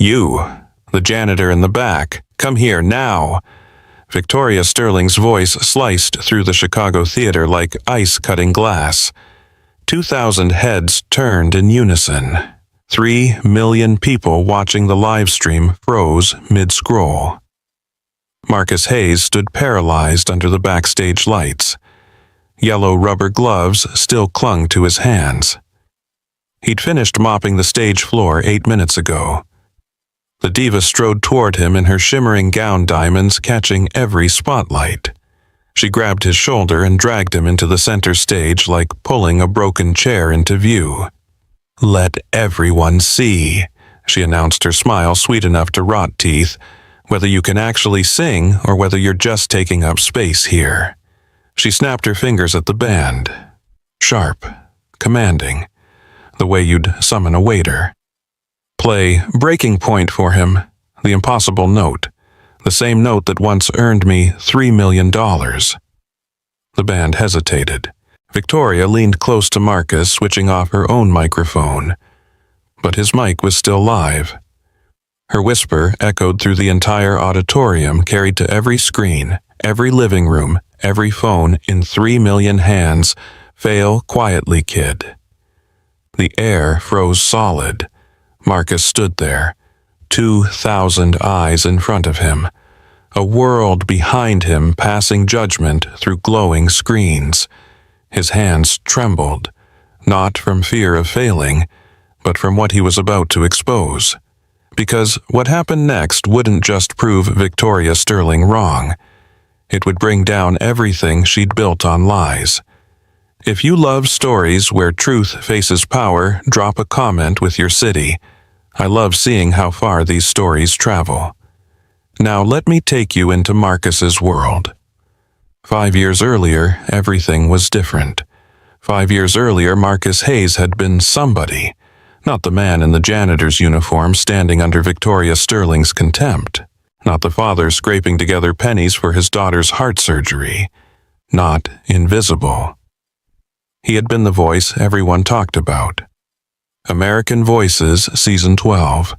"You, the janitor in the back, come here now." Victoria Sterling's voice sliced through the Chicago theater like ice cutting glass. 2,000 heads turned in unison. 3 million people watching the live stream froze mid-scroll. Marcus Hayes stood paralyzed under the backstage lights. Yellow rubber gloves still clung to his hands. He'd finished mopping the stage floor 8 minutes ago. The diva strode toward him in her shimmering gown diamonds catching every spotlight. She grabbed his shoulder and dragged him into the center stage like pulling a broken chair into view. "Let everyone see," she announced, her smile sweet enough to rot teeth, "whether you can actually sing or whether you're just taking up space here." She snapped her fingers at the band. Sharp, commanding, the way you'd summon a waiter. "Play Breaking Point for him, the impossible note, the same note that once earned me $3 million. The band hesitated. Victoria leaned close to Marcus, switching off her own microphone. But his mic was still live. Her whisper echoed through the entire auditorium, carried to every screen, every living room, every phone in 3 million hands. "Fail quietly, kid." The air froze solid. Marcus stood there, 2,000 eyes in front of him, a world behind him passing judgment through glowing screens. His hands trembled, not from fear of failing, but from what he was about to expose. Because what happened next wouldn't just prove Victoria Sterling wrong. It would bring down everything she'd built on lies. If you love stories where truth faces power, drop a comment with your city. I love seeing how far these stories travel. Now let me take you into Marcus's world. 5 years earlier, everything was different. 5 years earlier, Marcus Hayes had been somebody, not the man in the janitor's uniform standing under Victoria Sterling's contempt, not the father scraping together pennies for his daughter's heart surgery, not invisible. He had been the voice everyone talked about. American Voices Season 12,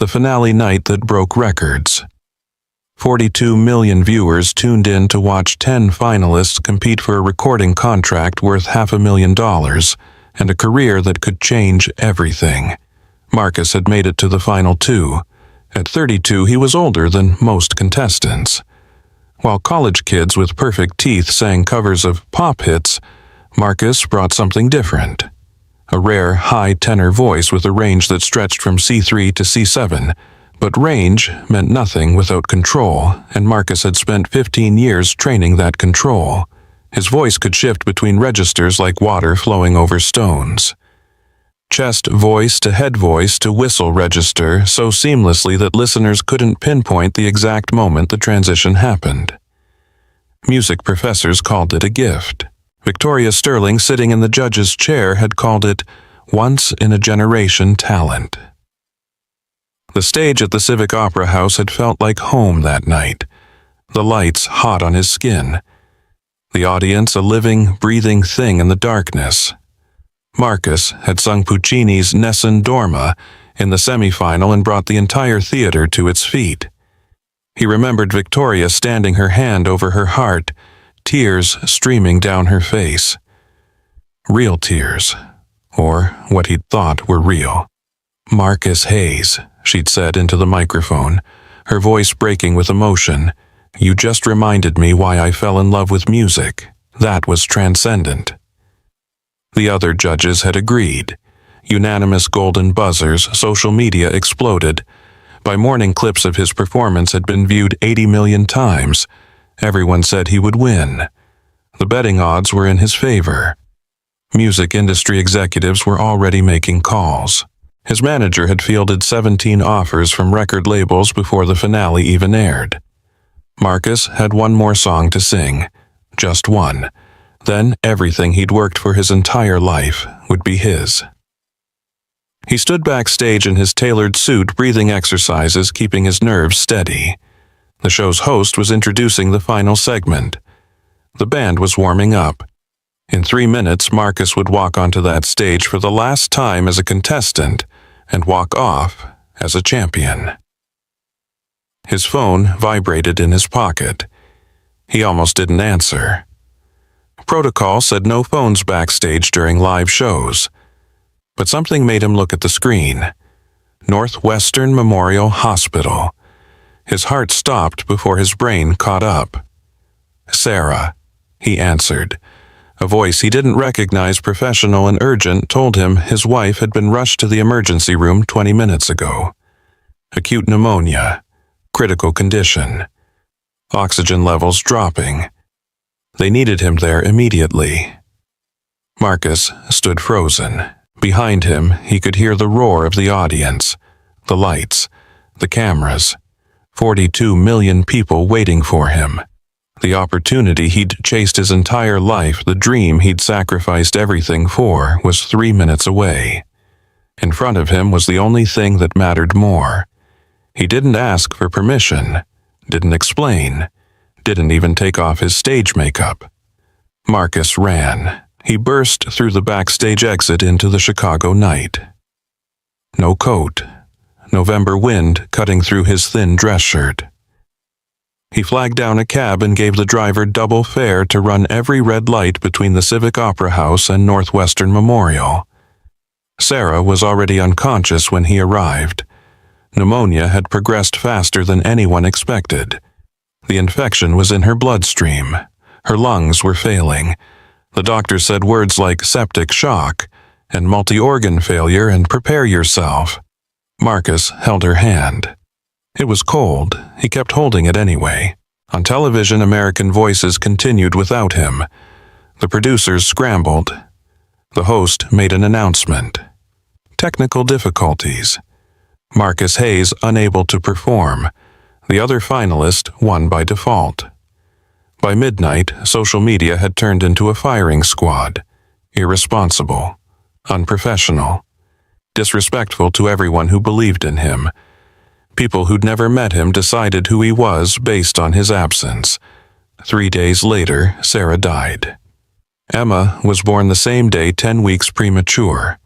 the finale night that broke records. 42 million viewers tuned in to watch 10 finalists compete for a recording contract worth $500,000 and a career that could change everything. Marcus had made it to the final 2. At 32, he was older than most contestants. While college kids with perfect teeth sang covers of pop hits, Marcus brought something different. A rare, high-tenor voice with a range that stretched from C3 to C7. But range meant nothing without control, and Marcus had spent 15 years training that control. His voice could shift between registers like water flowing over stones. Chest voice to head voice to whistle register so seamlessly that listeners couldn't pinpoint the exact moment the transition happened. Music professors called it a gift. Victoria Sterling, sitting in the judge's chair, had called it once-in-a-generation talent. The stage at the Civic Opera House had felt like home that night, the lights hot on his skin, the audience a living, breathing thing in the darkness. Marcus had sung Puccini's Nessun Dorma in the semifinal and brought the entire theater to its feet. He remembered Victoria standing her hand over her heart, tears streaming down her face. Real tears, or what he'd thought were real. "Marcus Hayes," she'd said into the microphone, her voice breaking with emotion. "You just reminded me why I fell in love with music. That was transcendent." The other judges had agreed. Unanimous golden buzzers, social media exploded. By morning, clips of his performance had been viewed 80 million times. Everyone said he would win. The betting odds were in his favor. Music industry executives were already making calls. His manager had fielded 17 offers from record labels before the finale even aired. Marcus had one more song to sing, just one. Then everything he'd worked for his entire life would be his. He stood backstage in his tailored suit, breathing exercises, keeping his nerves steady. The show's host was introducing the final segment. The band was warming up. In 3 minutes, Marcus would walk onto that stage for the last time as a contestant and walk off as a champion. His phone vibrated in his pocket. He almost didn't answer. Protocol said no phones backstage during live shows. But something made him look at the screen. Northwestern Memorial Hospital. His heart stopped before his brain caught up. "Sarah," he answered. A voice he didn't recognize, professional and urgent, told him his wife had been rushed to the emergency room 20 minutes ago. Acute pneumonia. Critical condition. Oxygen levels dropping. They needed him there immediately. Marcus stood frozen. Behind him, he could hear the roar of the audience, the lights, the cameras. 42 million people waiting for him. The opportunity he'd chased his entire life, the dream he'd sacrificed everything for, was 3 minutes away. In front of him was the only thing that mattered more. He didn't ask for permission, didn't explain, didn't even take off his stage makeup. Marcus ran. He burst through the backstage exit into the Chicago night. No coat. November wind cutting through his thin dress shirt. He flagged down a cab and gave the driver double fare to run every red light between the Civic Opera House and Northwestern Memorial. Sarah was already unconscious when he arrived. Pneumonia had progressed faster than anyone expected. The infection was in her bloodstream. Her lungs were failing. The doctor said words like septic shock and multi-organ failure and prepare yourself. Marcus held her hand. It was cold. He kept holding it anyway. On television, American Voices continued without him. The producers scrambled. The host made an announcement. Technical difficulties. Marcus Hayes unable to perform. The other finalist won by default. By midnight, social media had turned into a firing squad. Irresponsible. Unprofessional. Disrespectful to everyone who believed in him. People who'd never met him decided who he was based on his absence. 3 days later, Sarah died. Emma was born the same day, 10 weeks premature.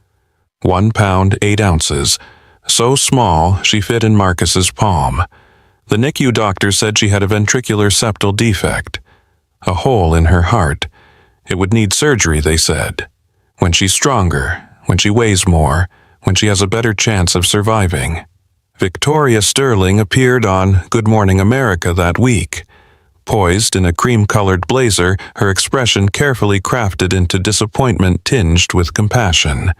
1 pound, 8 ounces. So small, she fit in Marcus's palm. The NICU doctor said she had a ventricular septal defect. A hole in her heart. It would need surgery, they said. When she's stronger, when she weighs more, when she has a better chance of surviving. Victoria Sterling appeared on Good Morning America that week. Poised in a cream-colored blazer, her expression carefully crafted into disappointment tinged with compassion.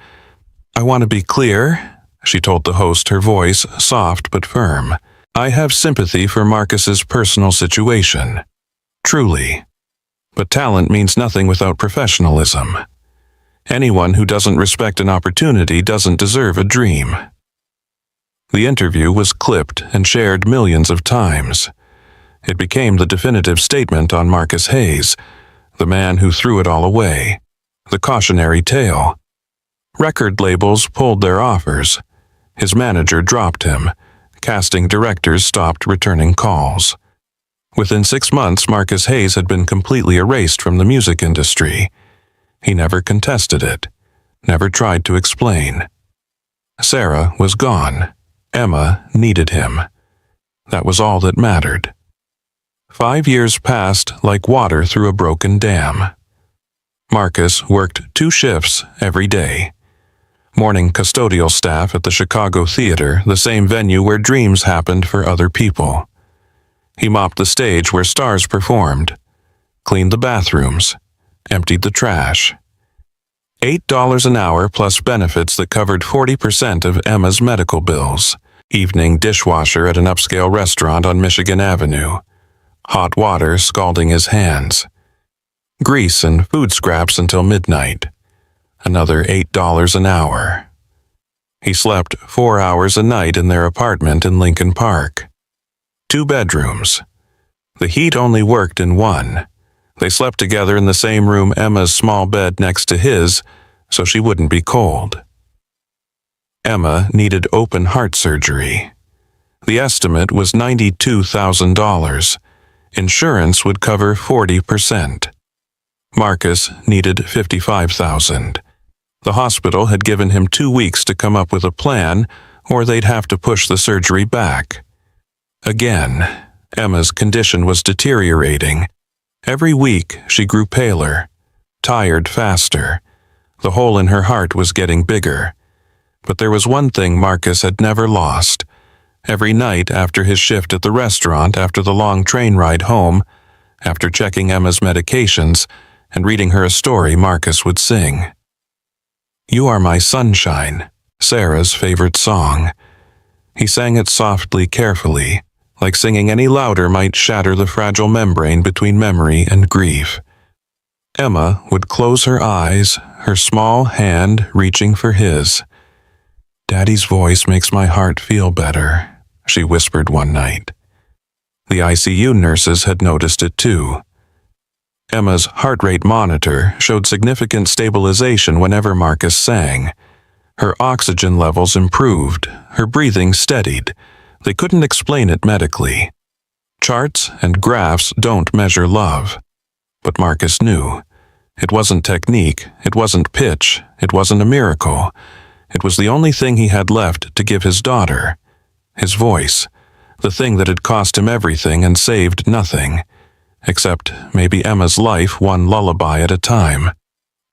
"I want to be clear," she told the host, her voice soft but firm. "I have sympathy for Marcus's personal situation. Truly. But talent means nothing without professionalism. Anyone who doesn't respect an opportunity doesn't deserve a dream." The interview was clipped and shared millions of times. It became the definitive statement on Marcus Hayes, the man who threw it all away, the cautionary tale. Record labels pulled their offers. His manager dropped him. Casting directors stopped returning calls. Within 6 months, Marcus Hayes had been completely erased from the music industry. He never contested it, never tried to explain. Sarah was gone. Emma needed him. That was all that mattered. 5 years passed like water through a broken dam. Marcus worked 2 shifts every day. Morning custodial staff at the Chicago Theater, the same venue where dreams happened for other people. He mopped the stage where stars performed, cleaned the bathrooms, emptied the trash. $8 an hour plus benefits that covered 40% of Emma's medical bills. Evening dishwasher at an upscale restaurant on Michigan Avenue. Hot water scalding his hands. Grease and food scraps until midnight. Another $8 an hour. He slept 4 hours a night in their apartment in Lincoln Park. 2 bedrooms. The heat only worked in one. They slept together in the same room, Emma's small bed next to his, so she wouldn't be cold. Emma needed open heart surgery. The estimate was $92,000. Insurance would cover 40%. Marcus needed $55,000. The hospital had given him 2 weeks to come up with a plan, or they'd have to push the surgery back. Again, Emma's condition was deteriorating. Every week, she grew paler, tired faster. The hole in her heart was getting bigger. But there was one thing Marcus had never lost. Every night after his shift at the restaurant, after the long train ride home, after checking Emma's medications and reading her a story, Marcus would sing. "You Are My Sunshine," Sarah's favorite song. He sang it softly, carefully, like singing any louder might shatter the fragile membrane between memory and grief. Emma would close her eyes, her small hand reaching for his. "Daddy's voice makes my heart feel better," she whispered one night. The ICU nurses had noticed it too. Emma's heart rate monitor showed significant stabilization whenever Marcus sang. Her oxygen levels improved, her breathing steadied. They couldn't explain it medically. Charts and graphs don't measure love. But Marcus knew. It wasn't technique, it wasn't pitch, it wasn't a miracle. It was the only thing he had left to give his daughter. His voice, the thing that had cost him everything and saved nothing. Except maybe Emma's life, one lullaby at a time.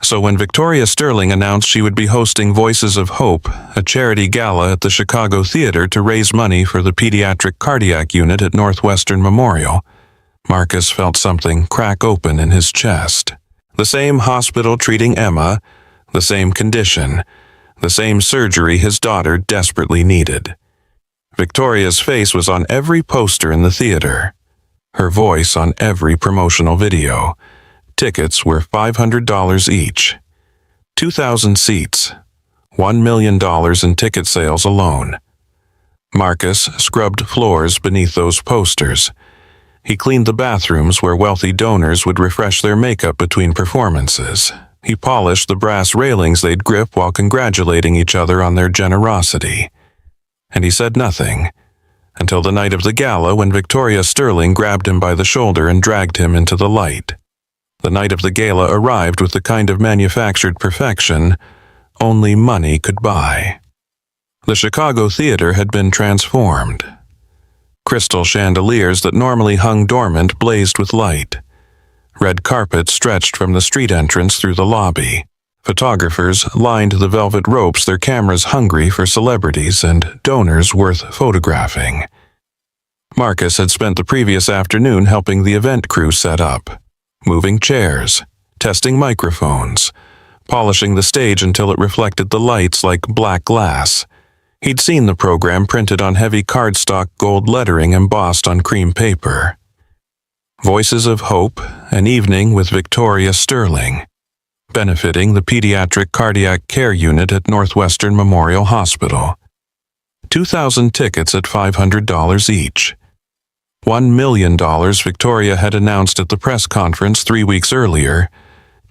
So when Victoria Sterling announced she would be hosting Voices of Hope, a charity gala at the Chicago Theater to raise money for the pediatric cardiac unit at Northwestern Memorial, Marcus felt something crack open in his chest. The same hospital treating Emma, the same condition, the same surgery his daughter desperately needed. Victoria's face was on every poster in the theater. Her voice on every promotional video. Tickets were $500 each. 2,000 seats. $1 million in ticket sales alone. Marcus scrubbed floors beneath those posters. He cleaned the bathrooms where wealthy donors would refresh their makeup between performances. He polished the brass railings they'd grip while congratulating each other on their generosity. And he said nothing, until the night of the gala when Victoria Sterling grabbed him by the shoulder and dragged him into the light. The night of the gala arrived with the kind of manufactured perfection only money could buy. The Chicago Theater had been transformed. Crystal chandeliers that normally hung dormant blazed with light. Red carpet stretched from the street entrance through the lobby. Photographers lined the velvet ropes, their cameras hungry for celebrities and donors worth photographing. Marcus had spent the previous afternoon helping the event crew set up, moving chairs, testing microphones, polishing the stage until it reflected the lights like black glass. He'd seen the program printed on heavy cardstock, gold lettering embossed on cream paper. Voices of Hope, an evening with Victoria Sterling, benefiting the Pediatric Cardiac Care Unit at Northwestern Memorial Hospital. 2,000 tickets at $500 each. $1 million Victoria had announced at the press conference 3 weeks earlier,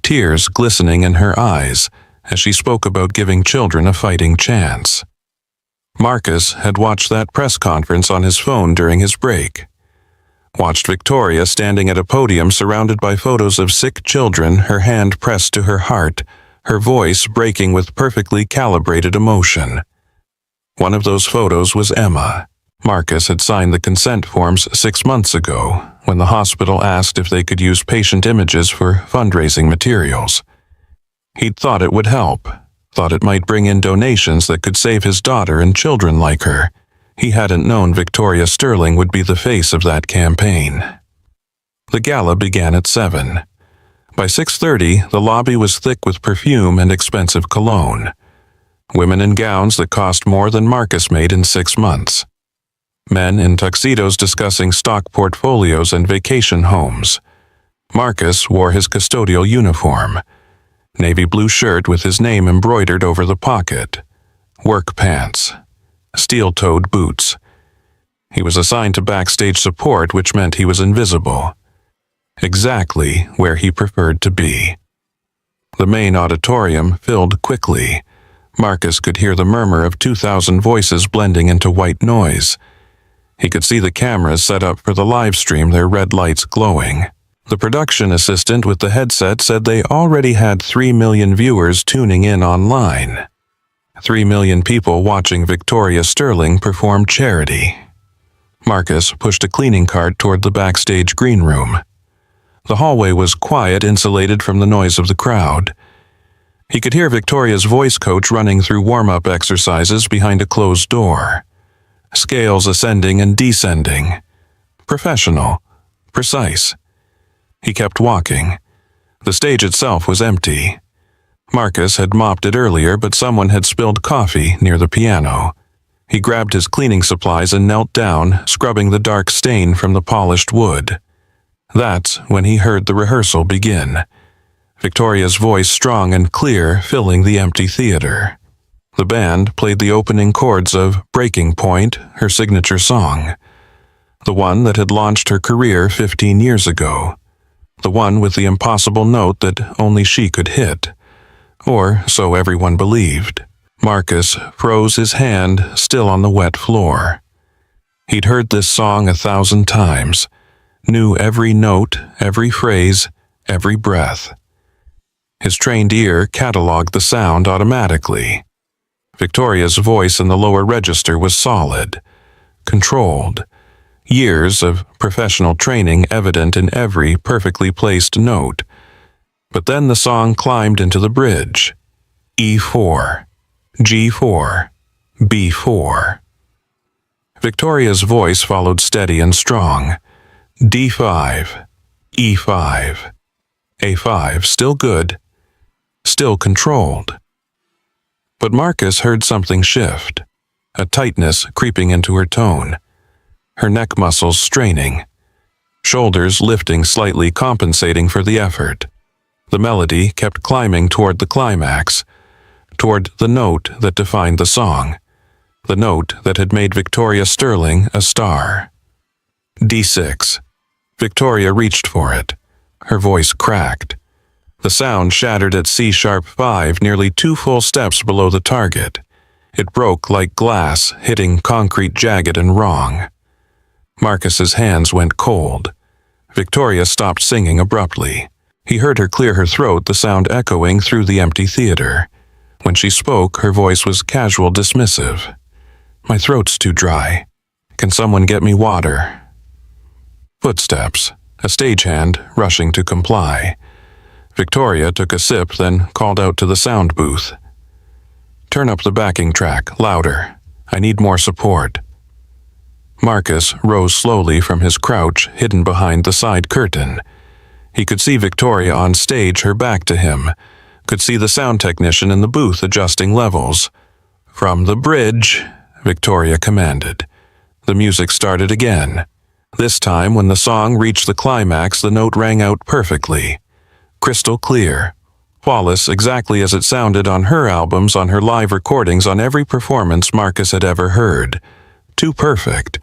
tears glistening in her eyes as she spoke about giving children a fighting chance. Marcus had watched that press conference on his phone during his break. Watched Victoria standing at a podium surrounded by photos of sick children, her hand pressed to her heart, her voice breaking with perfectly calibrated emotion. One of those photos was Emma. Marcus had signed the consent forms 6 months ago, when the hospital asked if they could use patient images for fundraising materials. He'd thought it would help, thought it might bring in donations that could save his daughter and children like her. He hadn't known Victoria Sterling would be the face of that campaign. The gala began at 7. By 6:30, the lobby was thick with perfume and expensive cologne. Women in gowns that cost more than Marcus made in 6 months. Men in tuxedos discussing stock portfolios and vacation homes. Marcus wore his custodial uniform. Navy blue shirt with his name embroidered over the pocket. Work pants. Steel-toed boots. He was assigned to backstage support, which meant he was invisible. Exactly where he preferred to be. The main auditorium filled quickly. Marcus could hear the murmur of 2,000 voices blending into white noise. He could see the cameras set up for the live stream, their red lights glowing. The production assistant with the headset said they already had 3 million viewers tuning in online. 3 million people watching Victoria Sterling perform charity. Marcus pushed a cleaning cart toward the backstage green room. The hallway was quiet, insulated from the noise of the crowd. He could hear Victoria's voice coach running through warm-up exercises behind a closed door. Scales ascending and descending. Professional. Precise. He kept walking. The stage itself was empty. Marcus had mopped it earlier, but someone had spilled coffee near the piano. He grabbed his cleaning supplies and knelt down, scrubbing the dark stain from the polished wood. That's when he heard the rehearsal begin. Victoria's voice strong and clear, filling the empty theater. The band played the opening chords of Breaking Point, her signature song. The one that had launched her career 15 years ago. The one with the impossible note that only she could hit. Or so everyone believed. Marcus froze his hand, still on the wet floor. He'd heard this song 1,000 times, knew every note, every phrase, every breath. His trained ear cataloged the sound automatically. Victoria's voice in the lower register was solid, controlled, years of professional training evident in every perfectly placed note. But then the song climbed into the bridge. E4, G4, B4. Victoria's voice followed steady and strong. D5, E5, A5, still good, still controlled. But Marcus heard something shift, a tightness creeping into her tone, her neck muscles straining, shoulders lifting slightly, compensating for the effort. The melody kept climbing toward the climax, toward the note that defined the song, the note that had made Victoria Sterling a star. D6. Victoria reached for it. Her voice cracked. The sound shattered at C-sharp 5, nearly 2 full steps below the target. It broke like glass, hitting concrete jagged and wrong. Marcus's hands went cold. Victoria stopped singing abruptly. He heard her clear her throat, the sound echoing through the empty theater. When she spoke, her voice was casual, dismissive. "My throat's too dry. Can someone get me water?" Footsteps, a stagehand rushing to comply. Victoria took a sip, then called out to the sound booth. "Turn up the backing track, louder. I need more support." Marcus rose slowly from his crouch, hidden behind the side curtain. He could see Victoria on stage, her back to him. Could see the sound technician in the booth adjusting levels. "From the bridge," Victoria commanded. The music started again. This time, when the song reached the climax, the note rang out perfectly. Crystal clear. Flawless, exactly as it sounded on her albums, on her live recordings, on every performance Marcus had ever heard. Too perfect.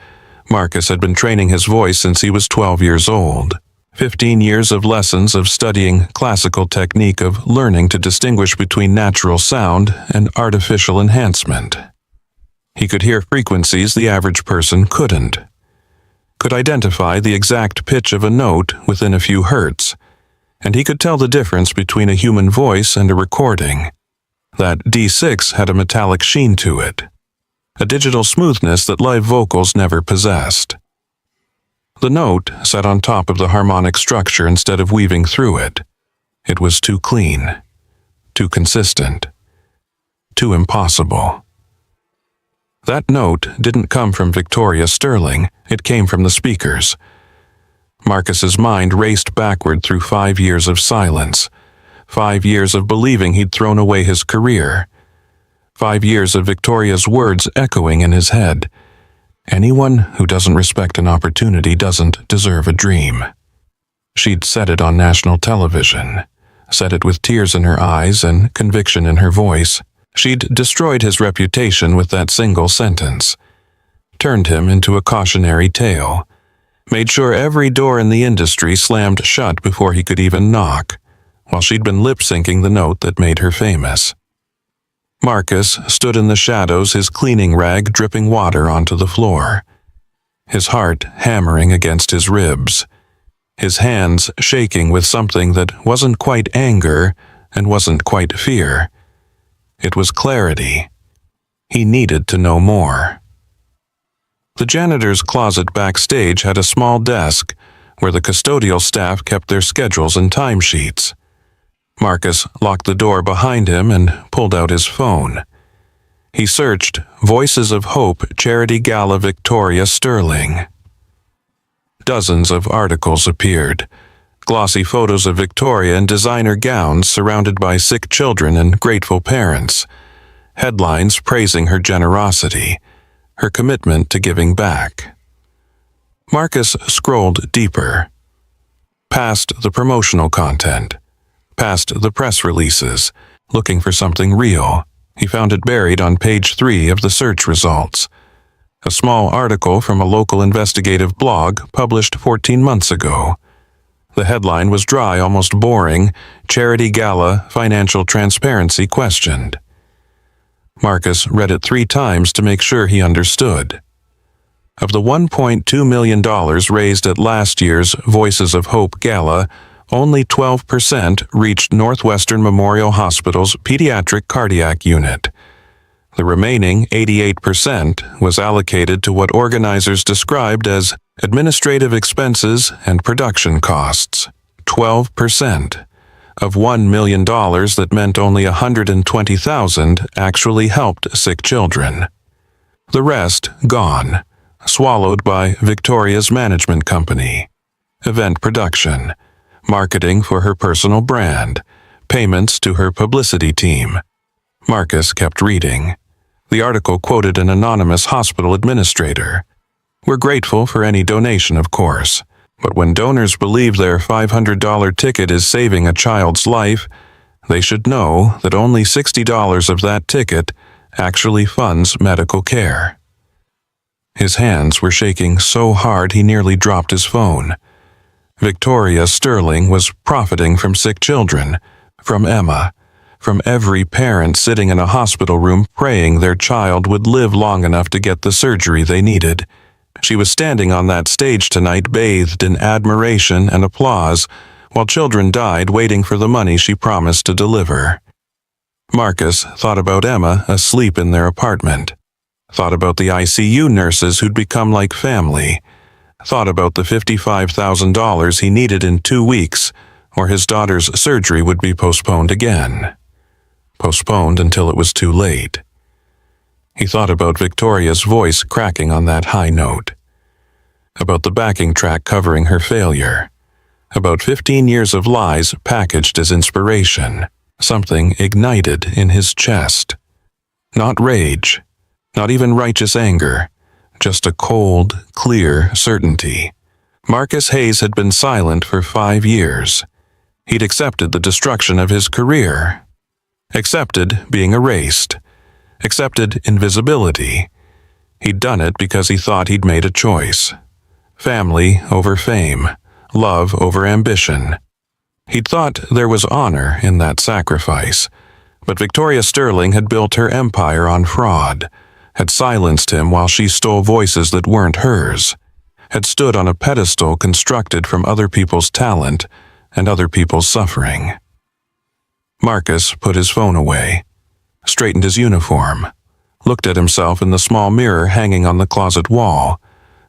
Marcus had been training his voice since he was 12 years old. 15 years of lessons of studying classical technique, of learning to distinguish between natural sound and artificial enhancement. He could hear frequencies the average person couldn't. Could identify the exact pitch of a note within a few hertz, and he could tell the difference between a human voice and a recording. That D6 had a metallic sheen to it, a digital smoothness that live vocals never possessed. The note sat on top of the harmonic structure instead of weaving through it. It was too clean, too consistent, too impossible. That note didn't come from Victoria Sterling, it came from the speakers. Marcus's mind raced backward through 5 years of silence, 5 years of believing he'd thrown away his career, 5 years of Victoria's words echoing in his head. Anyone who doesn't respect an opportunity doesn't deserve a dream. She'd said it on national television, said it with tears in her eyes and conviction in her voice. She'd destroyed his reputation with that single sentence, turned him into a cautionary tale, made sure every door in the industry slammed shut before he could even knock, while she'd been lip-syncing the note that made her famous. Marcus stood in the shadows, his cleaning rag dripping water onto the floor, his heart hammering against his ribs, his hands shaking with something that wasn't quite anger and wasn't quite fear. It was clarity, He needed to know more. The janitor's closet backstage had a small desk where the custodial staff kept their schedules and timesheets. Marcus locked the door behind him and pulled out his phone. He searched Voices of Hope Charity Gala Victoria Sterling. Dozens of articles appeared. Glossy photos of Victoria in designer gowns surrounded by sick children and grateful parents. Headlines praising her generosity, her commitment to giving back. Marcus scrolled deeper. Past the promotional content, past the press releases, looking for something real. He found it buried on page 3 of the search results. A small article from a local investigative blog published 14 months ago. The headline was dry, almost boring. Charity Gala, Financial Transparency Questioned. Marcus read it 3 times to make sure he understood. Of the $1.2 million raised at last year's Voices of Hope Gala, only 12% reached Northwestern Memorial Hospital's pediatric cardiac unit. The remaining 88% was allocated to what organizers described as administrative expenses and production costs. 12% of $1 million that meant only $120,000 actually helped sick children. The rest gone, swallowed by Victoria's management company, event production, marketing for her personal brand, payments to her publicity team. Marcus kept reading. The article quoted an anonymous hospital administrator. "We're grateful for any donation, of course, but when donors believe their $500 ticket is saving a child's life, they should know that only $60 of that ticket actually funds medical care." His hands were shaking so hard he nearly dropped his phone. Victoria Sterling was profiting from sick children, from Emma, from every parent sitting in a hospital room praying their child would live long enough to get the surgery they needed. She was standing on that stage tonight bathed in admiration and applause, while children died waiting for the money she promised to deliver. Marcus thought about Emma asleep in their apartment, thought about the ICU nurses who'd become like family, thought about the $55,000 he needed in 2 weeks, or his daughter's surgery would be postponed again. Postponed until it was too late. He thought about Victoria's voice cracking on that high note, about the backing track covering her failure, about 15 years of lies packaged as inspiration. Something ignited in his chest. Not rage, not even righteous anger, just a cold, clear certainty. Marcus Hayes had been silent for 5 years. He'd accepted the destruction of his career, accepted being erased, accepted invisibility. He'd done it because he thought he'd made a choice. Family over fame, love over ambition. He'd thought there was honor in that sacrifice, but Victoria Sterling had built her empire on fraud, had silenced him while she stole voices that weren't hers, had stood on a pedestal constructed from other people's talent and other people's suffering. Marcus put his phone away, straightened his uniform, looked at himself in the small mirror hanging on the closet wall,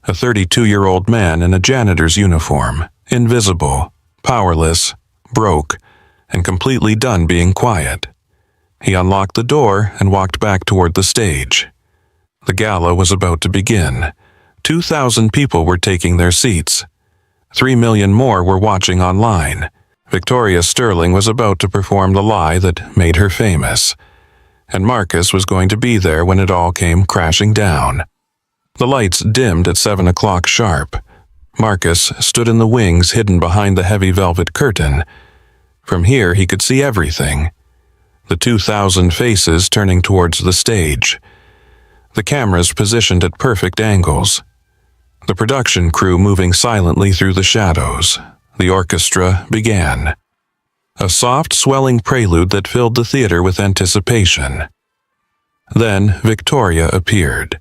a 32-year-old man in a janitor's uniform, invisible, powerless, broke, and completely done being quiet. He unlocked the door and walked back toward the stage. The gala was about to begin. 2,000 people were taking their seats. 3 million more were watching online. Victoria Sterling was about to perform the lie that made her famous, and Marcus was going to be there when it all came crashing down. The lights dimmed at 7 o'clock sharp. Marcus stood in the wings hidden behind the heavy velvet curtain. From here he could see everything. The 2,000 faces turning towards the stage. The cameras positioned at perfect angles. The production crew moving silently through the shadows. The orchestra began. A soft, swelling prelude that filled the theater with anticipation. Then Victoria appeared.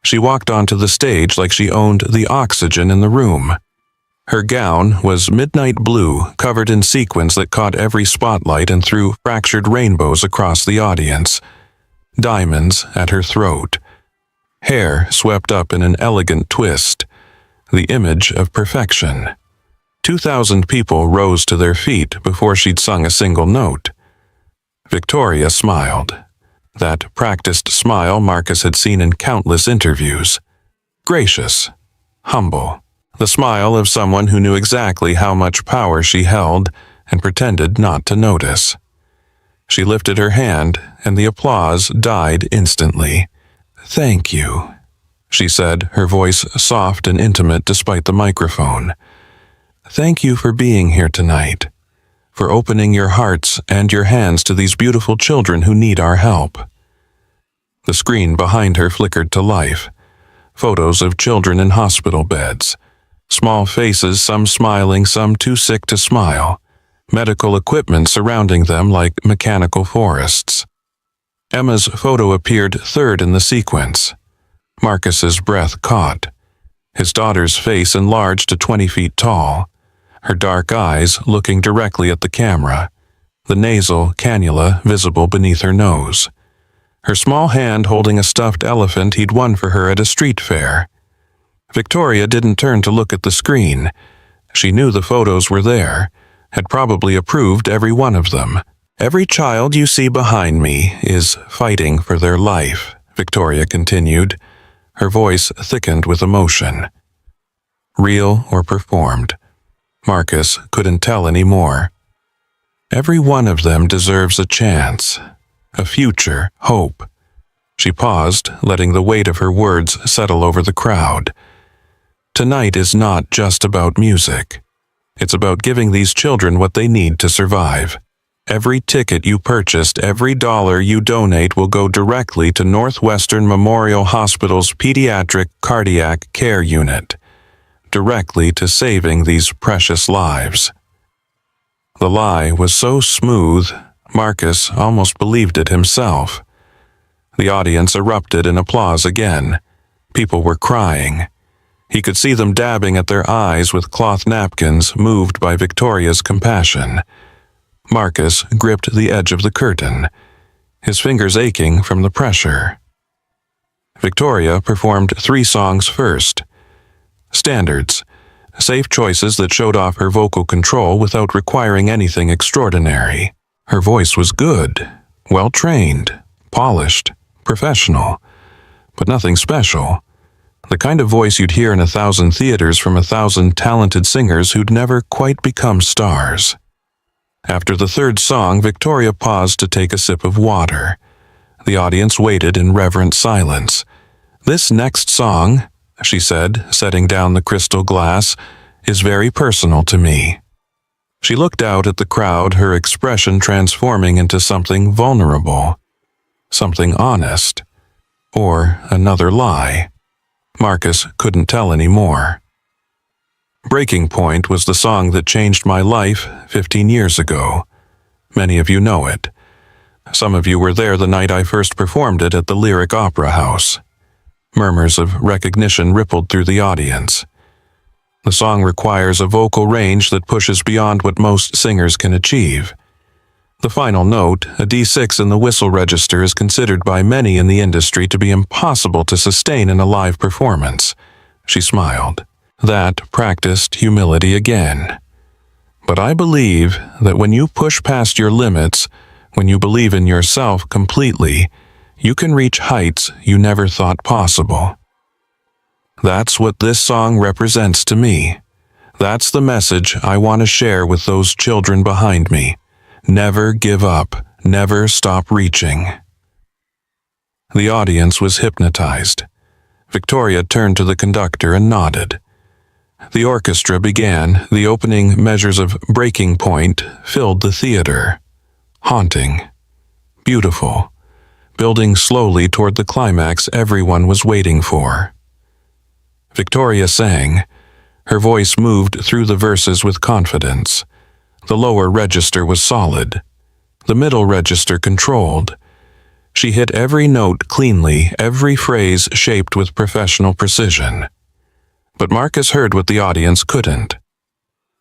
She walked onto the stage like she owned the oxygen in the room. Her gown was midnight blue, covered in sequins that caught every spotlight and threw fractured rainbows across the audience. diamonds at her throat. Hair swept up in an elegant twist, the image of perfection. 2,000 people rose to their feet before she'd sung a single note. Victoria smiled. That practiced smile Marcus had seen in countless interviews. Gracious, humble, the smile of someone who knew exactly how much power she held and pretended not to notice. She lifted her hand, and the applause died instantly. "Thank you," she said, her voice soft and intimate despite the microphone. "Thank you for being here tonight, for opening your hearts and your hands to these beautiful children who need our help." The screen behind her flickered to life. Photos of children in hospital beds. Small faces, some smiling, some too sick to smile. Medical equipment surrounding them like mechanical forests. Emma's photo appeared third in the sequence. Marcus's breath caught. His daughter's face enlarged to 20 feet tall, her dark eyes looking directly at the camera, the nasal cannula visible beneath her nose. Her small hand holding a stuffed elephant he'd won for her at a street fair. Victoria didn't turn to look at the screen. She knew the photos were there, had probably approved every one of them. "Every child you see behind me is fighting for their life," Victoria continued. Her voice thickened with emotion. Real or performed? Marcus couldn't tell any more. Every one of them deserves a chance, a future, hope. She paused, letting the weight of her words settle over the crowd. Tonight is not just about music. It's about giving these children what they need to survive. Every ticket you purchased, every dollar you donate will go directly to Northwestern Memorial Hospital's Pediatric Cardiac Care Unit, directly to saving these precious lives. The lie was so smooth, Marcus almost believed it himself. The audience erupted in applause again. People were crying. He could see them dabbing at their eyes with cloth napkins, moved by Victoria's compassion. Marcus gripped the edge of the curtain, his fingers aching from the pressure. Victoria performed 3 songs first. Standards, safe choices that showed off her vocal control without requiring anything extraordinary. Her voice was good, well-trained, polished, professional, but nothing special. The kind of voice you'd hear in 1,000 theaters from 1,000 talented singers who'd never quite become stars. After the 3rd song, Victoria paused to take a sip of water. The audience waited in reverent silence. "This next song," she said, setting down the crystal glass, "is very personal to me." She looked out at the crowd, her expression transforming into something vulnerable, something honest, or another lie. Marcus couldn't tell any more. "Breaking Point" was the song that changed my life 15 years ago. Many of you know it. Some of you were there the night I first performed it at the Lyric Opera House. Murmurs of recognition rippled through the audience. The song requires a vocal range that pushes beyond what most singers can achieve. The final note, a D6 in the whistle register, is considered by many in the industry to be impossible to sustain in a live performance. She smiled. That practiced humility again. But I believe that when you push past your limits, when you believe in yourself completely, you can reach heights you never thought possible. That's what this song represents to me. That's the message I want to share with those children behind me. Never give up, never stop reaching. The audience was hypnotized. Victoria turned to the conductor and nodded. The orchestra began. The opening measures of Breaking Point filled the theater. Haunting. Beautiful. Building slowly toward the climax everyone was waiting for. Victoria sang. Her voice moved through the verses with confidence. The lower register was solid. The middle register controlled. She hit every note cleanly, every phrase shaped with professional precision. But Marcus heard what the audience couldn't.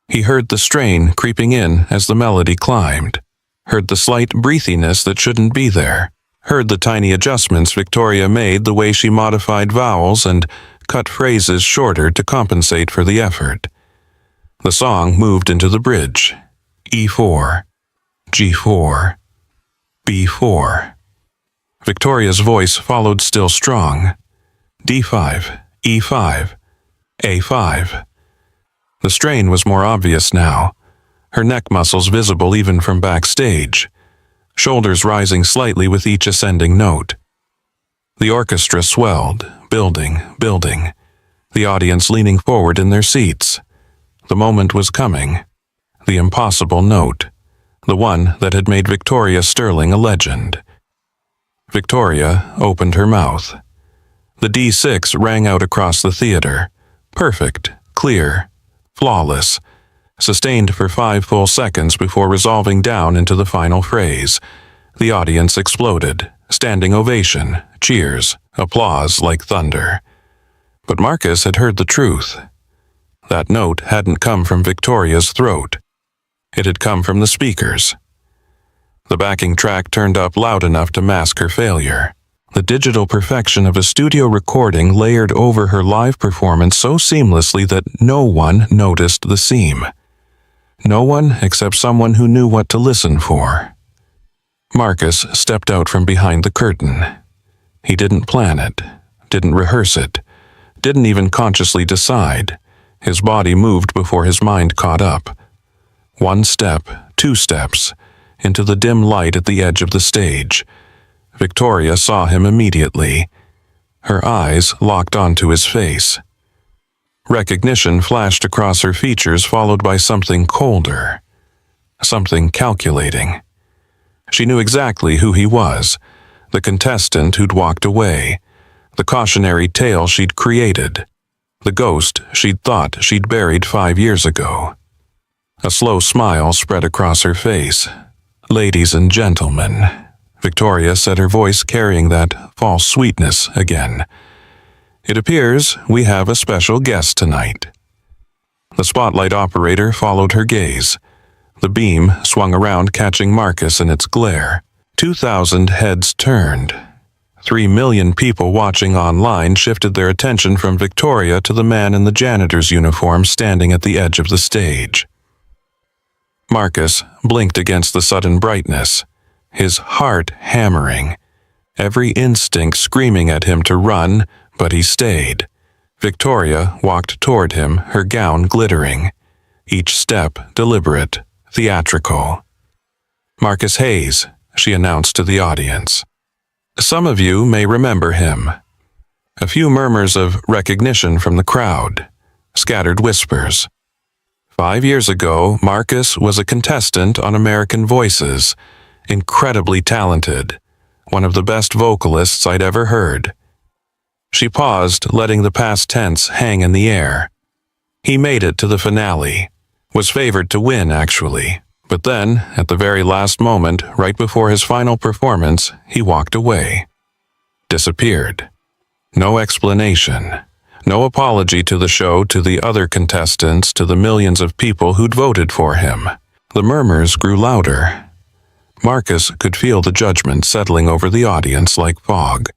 He heard the strain creeping in as the melody climbed, heard the slight breathiness that shouldn't be there, heard the tiny adjustments Victoria made, the way she modified vowels and cut phrases shorter to compensate for the effort. The song moved into the bridge. E4, G4, B4. Victoria's voice followed, still strong. D5, E5, A5. The strain was more obvious now, her neck muscles visible even from backstage, shoulders rising slightly with each ascending note. The orchestra swelled, building, the audience leaning forward in their seats. The moment was coming. The impossible note, the one that had made Victoria Sterling a legend. Victoria opened her mouth. The D6 rang out across the theater, perfect, clear, flawless, sustained for 5 full seconds before resolving down into the final phrase. The audience exploded, standing ovation, cheers, applause like thunder. But Marcus had heard the truth. That note hadn't come from Victoria's throat. It had come from the speakers. The backing track turned up loud enough to mask her failure. The digital perfection of a studio recording layered over her live performance so seamlessly that no one noticed the seam. No one except someone who knew what to listen for. Marcus stepped out from behind the curtain. He didn't plan it, didn't rehearse it, didn't even consciously decide. His body moved before his mind caught up. 1 step, 2 steps, into the dim light at the edge of the stage. Victoria saw him immediately. Her eyes locked onto his face. Recognition flashed across her features, followed by something colder, something calculating. She knew exactly who he was, the contestant who'd walked away, the cautionary tale she'd created, the ghost she'd thought she'd buried 5 years ago. A slow smile spread across her face. "Ladies and gentlemen," Victoria said, her voice carrying that false sweetness again. "It appears we have a special guest tonight." The spotlight operator followed her gaze. The beam swung around, catching Marcus in its glare. 2,000 heads turned. 3 million people watching online shifted their attention from Victoria to the man in the janitor's uniform standing at the edge of the stage. Marcus blinked against the sudden brightness, his heart hammering, every instinct screaming at him to run, but he stayed. Victoria walked toward him, her gown glittering, each step deliberate, theatrical. "Marcus Hayes," she announced to the audience. "Some of you may remember him." A few murmurs of recognition from the crowd, scattered whispers. 5 years ago, Marcus was a contestant on American Voices, incredibly talented, one of the best vocalists I'd ever heard. She paused, letting the past tense hang in the air. He made it to the finale, was favored to win, actually. But then, at the very last moment, right before his final performance, he walked away. Disappeared. No explanation. No apology to the show, to the other contestants, to the millions of people who'd voted for him. The murmurs grew louder. Marcus could feel the judgment settling over the audience like fog.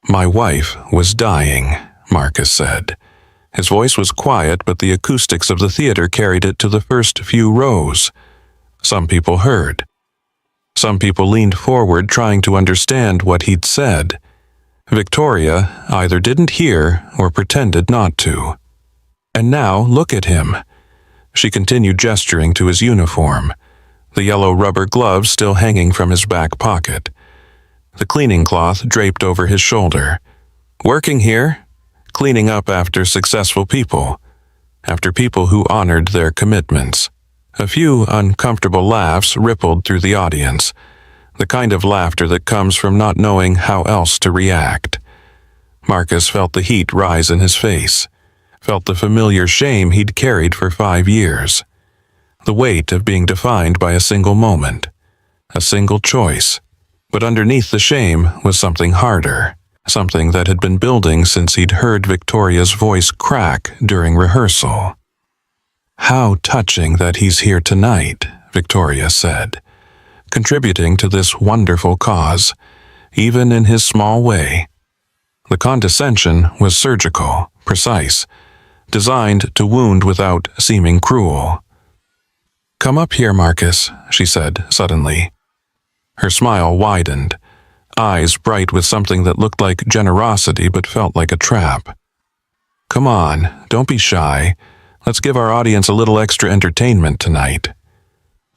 "My wife was dying," Marcus said. His voice was quiet, but the acoustics of the theater carried it to the first few rows. Some people heard. Some people leaned forward, trying to understand what he'd said. Victoria either didn't hear or pretended not to. "And now look at him." She continued, gesturing to his uniform, the yellow rubber gloves still hanging from his back pocket, the cleaning cloth draped over his shoulder. "Working here, cleaning up after successful people, after people who honored their commitments." A few uncomfortable laughs rippled through the audience, the kind of laughter that comes from not knowing how else to react. Marcus felt the heat rise in his face, felt the familiar shame he'd carried for 5 years, the weight of being defined by a single moment, a single choice. But underneath the shame was something harder, something that had been building since he'd heard Victoria's voice crack during rehearsal. "How touching that he's here tonight," Victoria said, "contributing to this wonderful cause. even in his small way. The condescension was surgical, precise, designed to wound without seeming cruel. "Come up here, Marcus," she said suddenly. Her smile widened, eyes bright with something that looked like generosity but felt like a trap. "Come on, don't be shy. Let's give our audience a little extra entertainment tonight."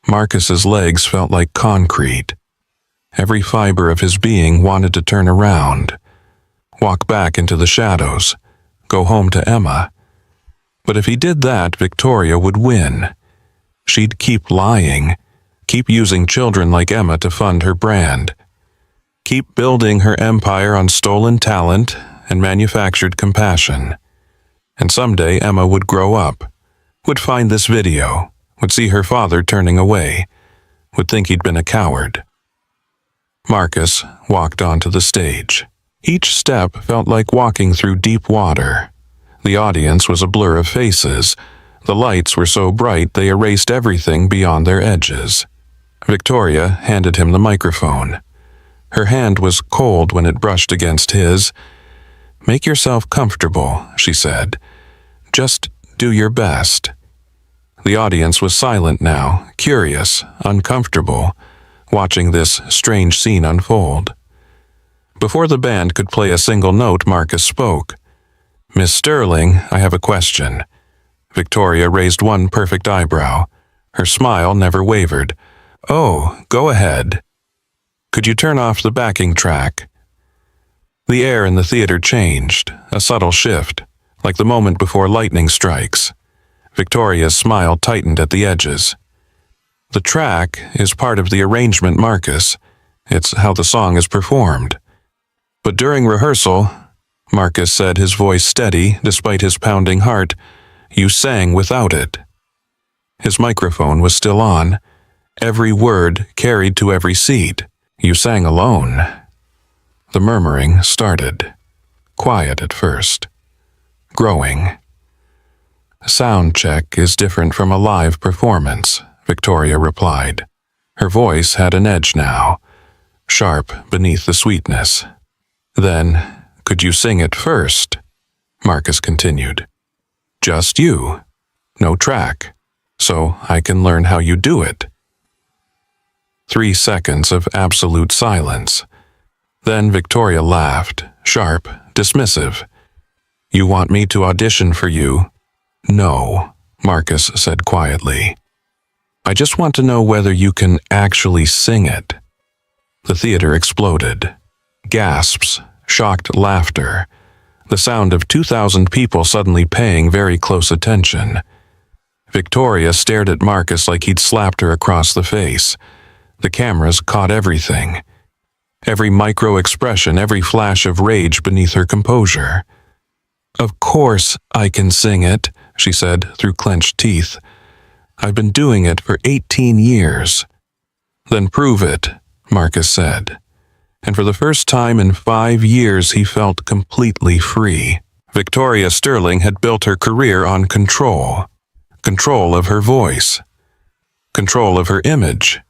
Marcus's legs felt like concrete. Every fiber of his being wanted to turn around, walk back into the shadows, go home to Emma. But if he did that, Victoria would win. She'd keep lying, keep using children like Emma to fund her brand, keep building her empire on stolen talent and manufactured compassion. And someday Emma would grow up, would find this video, would see her father turning away, would think he'd been a coward. Marcus walked onto the stage. Each step felt like walking through deep water. The audience was a blur of faces. The lights were so bright they erased everything beyond their edges. Victoria handed him the microphone. Her hand was cold when it brushed against his. "Make yourself comfortable," she said. "Just do your best." The audience was silent now, curious, uncomfortable, watching this strange scene unfold. Before the band could play a single note, Marcus spoke. "Miss Sterling, I have a question." Victoria raised one perfect eyebrow. Her smile never wavered. "Oh, go ahead. Could you turn off the backing track?" The air in the theater changed, a subtle shift, like the moment before lightning strikes. Victoria's smile tightened at the edges. "The track is part of the arrangement, Marcus. It's how the song is performed. But during rehearsal," Marcus said, his voice steady despite his pounding heart, "you sang without it." His microphone was still on, every word carried to every seat. "You sang alone." The murmuring started, quiet at first, growing. "Sound check is different from a live performance," Victoria replied. Her voice had an edge now, sharp beneath the sweetness. "Then, could you sing it first?" Marcus continued. "Just you, no track, so I can learn how you do it." 3 seconds of absolute silence. Then Victoria laughed, sharp, dismissive. "You want me to audition for you?" "No," Marcus said quietly. "I just want to know whether you can actually sing it." The theater exploded. Gasps, shocked laughter, the sound of 2,000 people suddenly paying very close attention. Victoria stared at Marcus like he'd slapped her across the face. The cameras caught everything. Every micro-expression, every flash of rage beneath her composure. "Of course I can sing it," she said through clenched teeth. "I've been doing it for 18 years. "Then prove it," Marcus said. And for the first time in 5 years he felt completely free. Victoria Sterling had built her career on control. Control of her voice. Control of her image.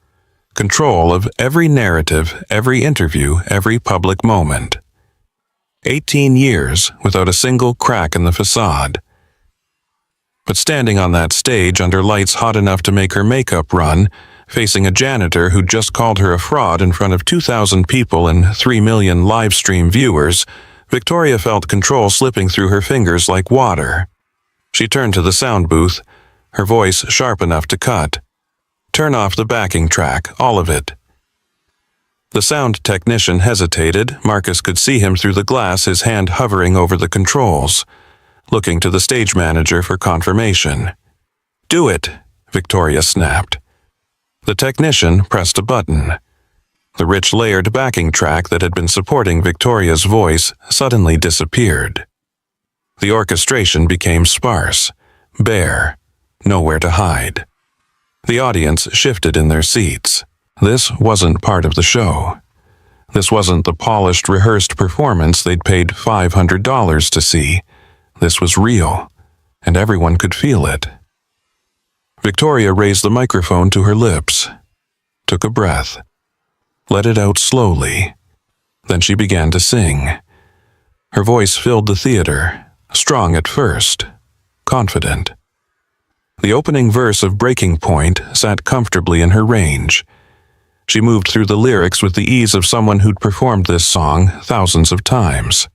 Control of every narrative, every interview, every public moment. 18 years without a single crack in the facade. But standing on that stage under lights hot enough to make her makeup run, facing a janitor who'd just called her a fraud in front of 2,000 people and 3 million live stream viewers, Victoria felt control slipping through her fingers like water. She turned to the sound booth, her voice sharp enough to cut. "Turn off the backing track, all of it." The sound technician hesitated. Marcus could see him through the glass, his hand hovering over the controls, looking to the stage manager for confirmation. "Do it," Victoria snapped. The technician pressed a button. The rich layered backing track that had been supporting Victoria's voice suddenly disappeared. The orchestration became sparse, bare, nowhere to hide. The audience shifted in their seats. This wasn't part of the show. This wasn't the polished, rehearsed performance they'd paid $500 to see. This was real, and everyone could feel it. Victoria raised the microphone to her lips, took a breath, let it out slowly. Then she began to sing. Her voice filled the theater, strong at first, confident. The opening verse of Breaking Point sat comfortably in her range. She moved through the lyrics with the ease of someone who'd performed this song thousands of times.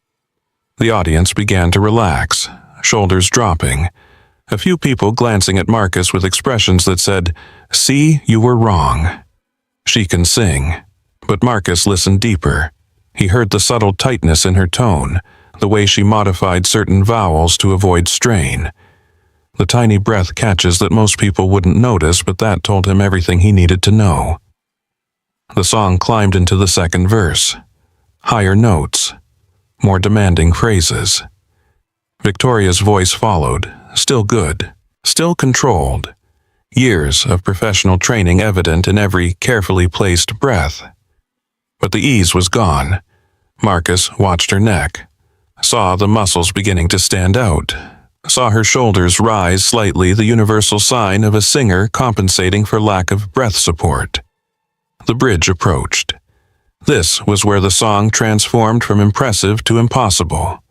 The audience began to relax, shoulders dropping, a few people glancing at Marcus with expressions that said, "See, you were wrong. She can sing." But Marcus listened deeper. He heard the subtle tightness in her tone, the way she modified certain vowels to avoid strain. The tiny breath catches that most people wouldn't notice, but that told him everything he needed to know. The song climbed into the second verse. Higher notes, more demanding phrases. Victoria's voice followed, still good, still controlled. Years of professional training evident in every carefully placed breath. But the ease was gone. Marcus watched her neck, saw the muscles beginning to stand out, saw her shoulders rise slightly, the universal sign of a singer compensating for lack of breath support. The bridge approached. This was where the song transformed from impressive to impossible,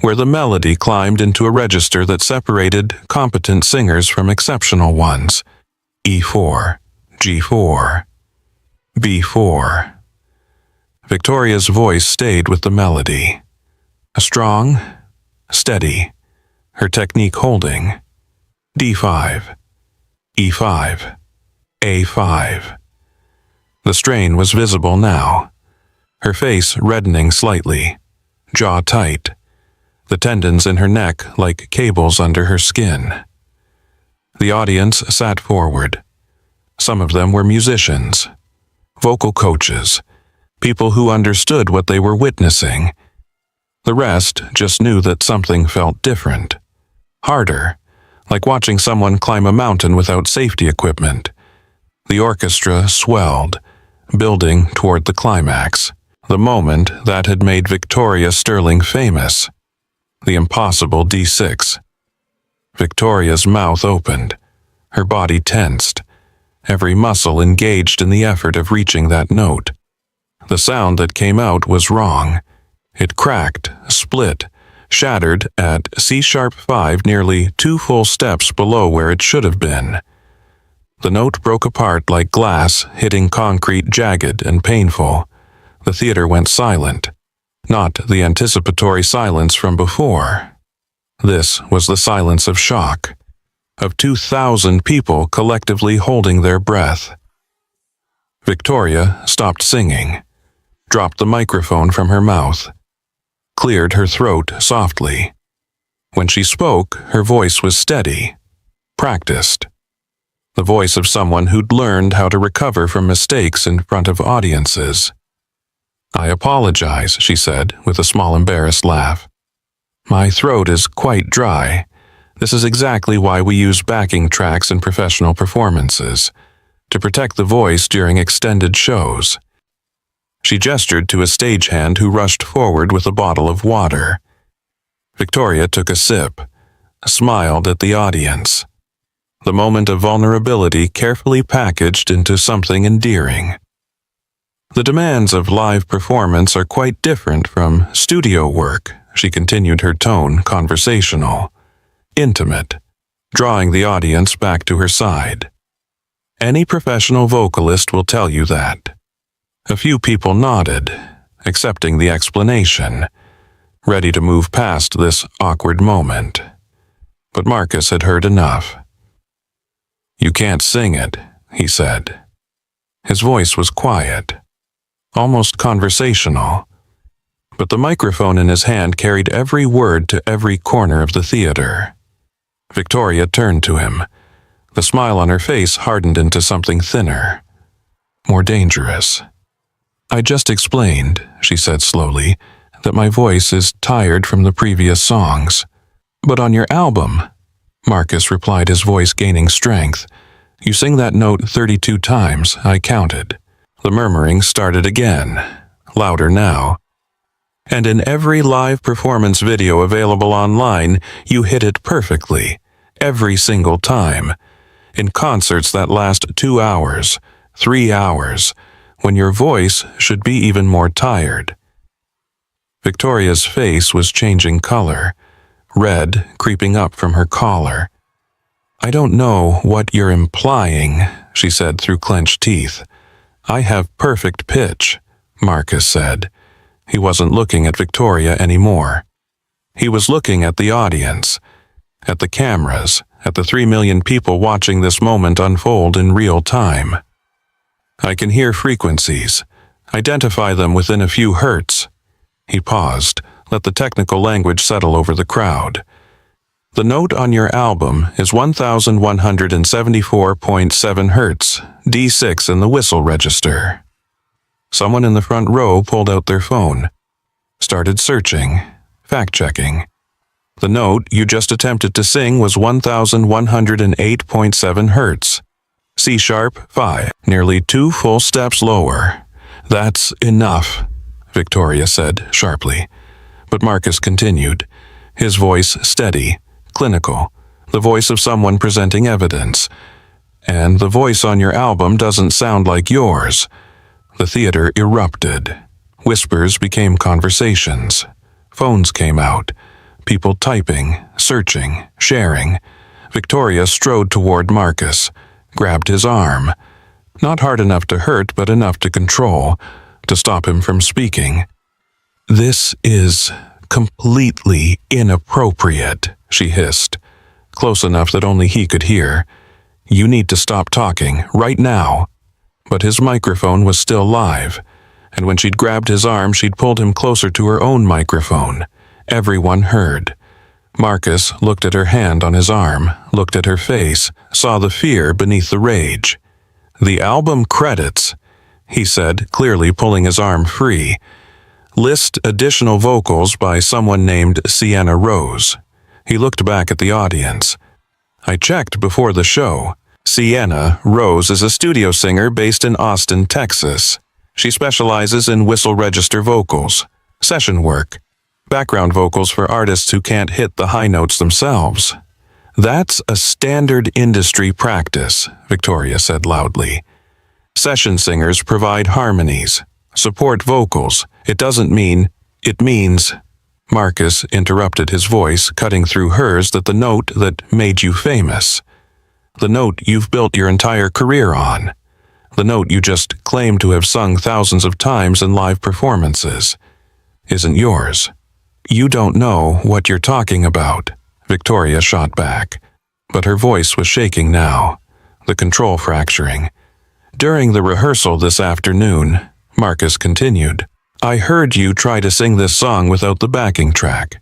where the melody climbed into a register that separated competent singers from exceptional ones. E4, G4, B4. Victoria's voice stayed with the melody. Strong, steady, her technique holding. D5, E5, A5. The strain was visible now, her face reddening slightly, jaw tight, the tendons in her neck like cables under her skin. The audience sat forward. Some of them were musicians, vocal coaches, people who understood what they were witnessing. The rest just knew that something felt different, harder, like watching someone climb a mountain without safety equipment. The orchestra swelled, building toward the climax, the moment that had made Victoria Sterling famous. The impossible D6. Victoria's mouth opened, her body tensed, every muscle engaged in the effort of reaching that note. The sound that came out was wrong. It cracked, split, shattered at C#5, nearly 2 full steps below where it should have been. The note broke apart like glass hitting concrete, jagged and painful. The theater went silent. Not the anticipatory silence from before. This was the silence of shock, of 2,000 people collectively holding their breath. Victoria stopped singing, dropped the microphone from her mouth, cleared her throat softly. When she spoke, her voice was steady, practiced. The voice of someone who'd learned how to recover from mistakes in front of audiences. "I apologize," she said, with a small embarrassed laugh. "My throat is quite dry. This is exactly why we use backing tracks in professional performances, to protect the voice during extended shows." She gestured to a stagehand who rushed forward with a bottle of water. Victoria took a sip, smiled at the audience. The moment of vulnerability carefully packaged into something endearing. The demands of live performance are quite different from studio work, she continued, her tone conversational, intimate, drawing the audience back to her side. Any professional vocalist will tell you that. A few people nodded, accepting the explanation, ready to move past this awkward moment. But Marcus had heard enough. "You can't sing it," he said. His voice was quiet, almost conversational, but the microphone in his hand carried every word to every corner of the theater. Victoria turned to him. The smile on her face hardened into something thinner, more dangerous. "I just explained," she said slowly, "that my voice is tired from the previous songs. But on your album," Marcus replied, his voice gaining strength, "you sing that note 32 times, I counted." The murmuring started again, louder now. "And in every live performance video available online, you hit it perfectly, every single time. In concerts that last 2 hours, 3 hours, when your voice should be even more tired. Victoria's face was changing color, red creeping up from her collar. "I don't know what you're implying," she said through clenched teeth. "I have perfect pitch," Marcus said. He wasn't looking at Victoria anymore. He was looking at the audience, at the cameras, at the 3 million people watching this moment unfold in real time. "I can hear frequencies, identify them within a few hertz." He paused, let the technical language settle over the crowd. "The note on your album is 1174.7 hertz, D6 in the whistle register." Someone in the front row pulled out their phone, started searching, fact-checking. "The note you just attempted to sing was 1108.7 hertz, C-sharp 5, nearly 2 full steps lower." "That's enough," Victoria said sharply. But Marcus continued, his voice steady, clinical, the voice of someone presenting evidence. "And the voice on your album doesn't sound like yours." The theater erupted. Whispers became conversations. Phones came out. People typing, searching, sharing. Victoria strode toward Marcus, grabbed his arm. Not hard enough to hurt, but enough to control, to stop him from speaking. "This is completely inappropriate," she hissed, close enough that only he could hear. "You need to stop talking, right now." But his microphone was still live, and when she'd grabbed his arm, she'd pulled him closer to her own microphone. Everyone heard. Marcus looked at her hand on his arm, looked at her face, saw the fear beneath the rage. "The album credits," he said, clearly pulling his arm free, "list additional vocals by someone named Sienna Rose." He looked back at the audience. "I checked before the show. Sienna Rose is a studio singer based in Austin, Texas. She specializes in whistle register vocals, session work, background vocals for artists who can't hit the high notes themselves." "That's a standard industry practice," Victoria said loudly. "Session singers provide harmonies, support vocals. It doesn't mean, it means..." Marcus interrupted, his voice cutting through hers, "that the note that made you famous, the note you've built your entire career on, the note you just claim to have sung thousands of times in live performances, isn't yours. You don't know what you're talking about," Victoria shot back. But her voice was shaking now, the control fracturing. "During the rehearsal this afternoon," Marcus continued, "I heard you try to sing this song without the backing track.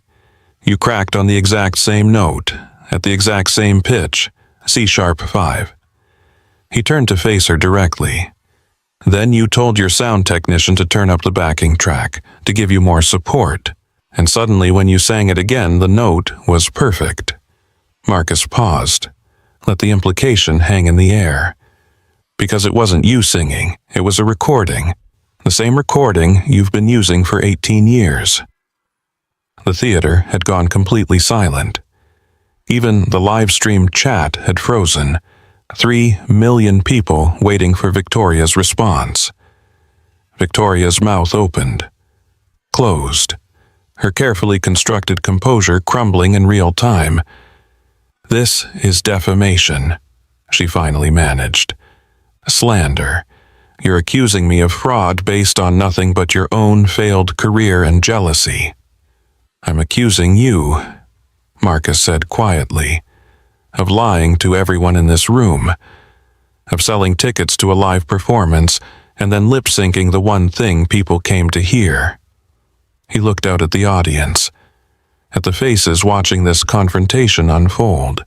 You cracked on the exact same note, at the exact same pitch, C-sharp 5. He turned to face her directly. "Then you told your sound technician to turn up the backing track, to give you more support. And suddenly when you sang it again, the note was perfect." Marcus paused, let the implication hang in the air. "Because it wasn't you singing, it was a recording. The same recording you've been using for 18 years. The theater had gone completely silent. Even the live-stream chat had frozen. 3 million people waiting for Victoria's response. Victoria's mouth opened, closed, her carefully constructed composure crumbling in real time. "This is defamation," she finally managed. "Slander. You're accusing me of fraud based on nothing but your own failed career and jealousy." "I'm accusing you," Marcus said quietly, "of lying to everyone in this room, of selling tickets to a live performance and then lip-syncing the one thing people came to hear." He looked out at the audience, at the faces watching this confrontation unfold.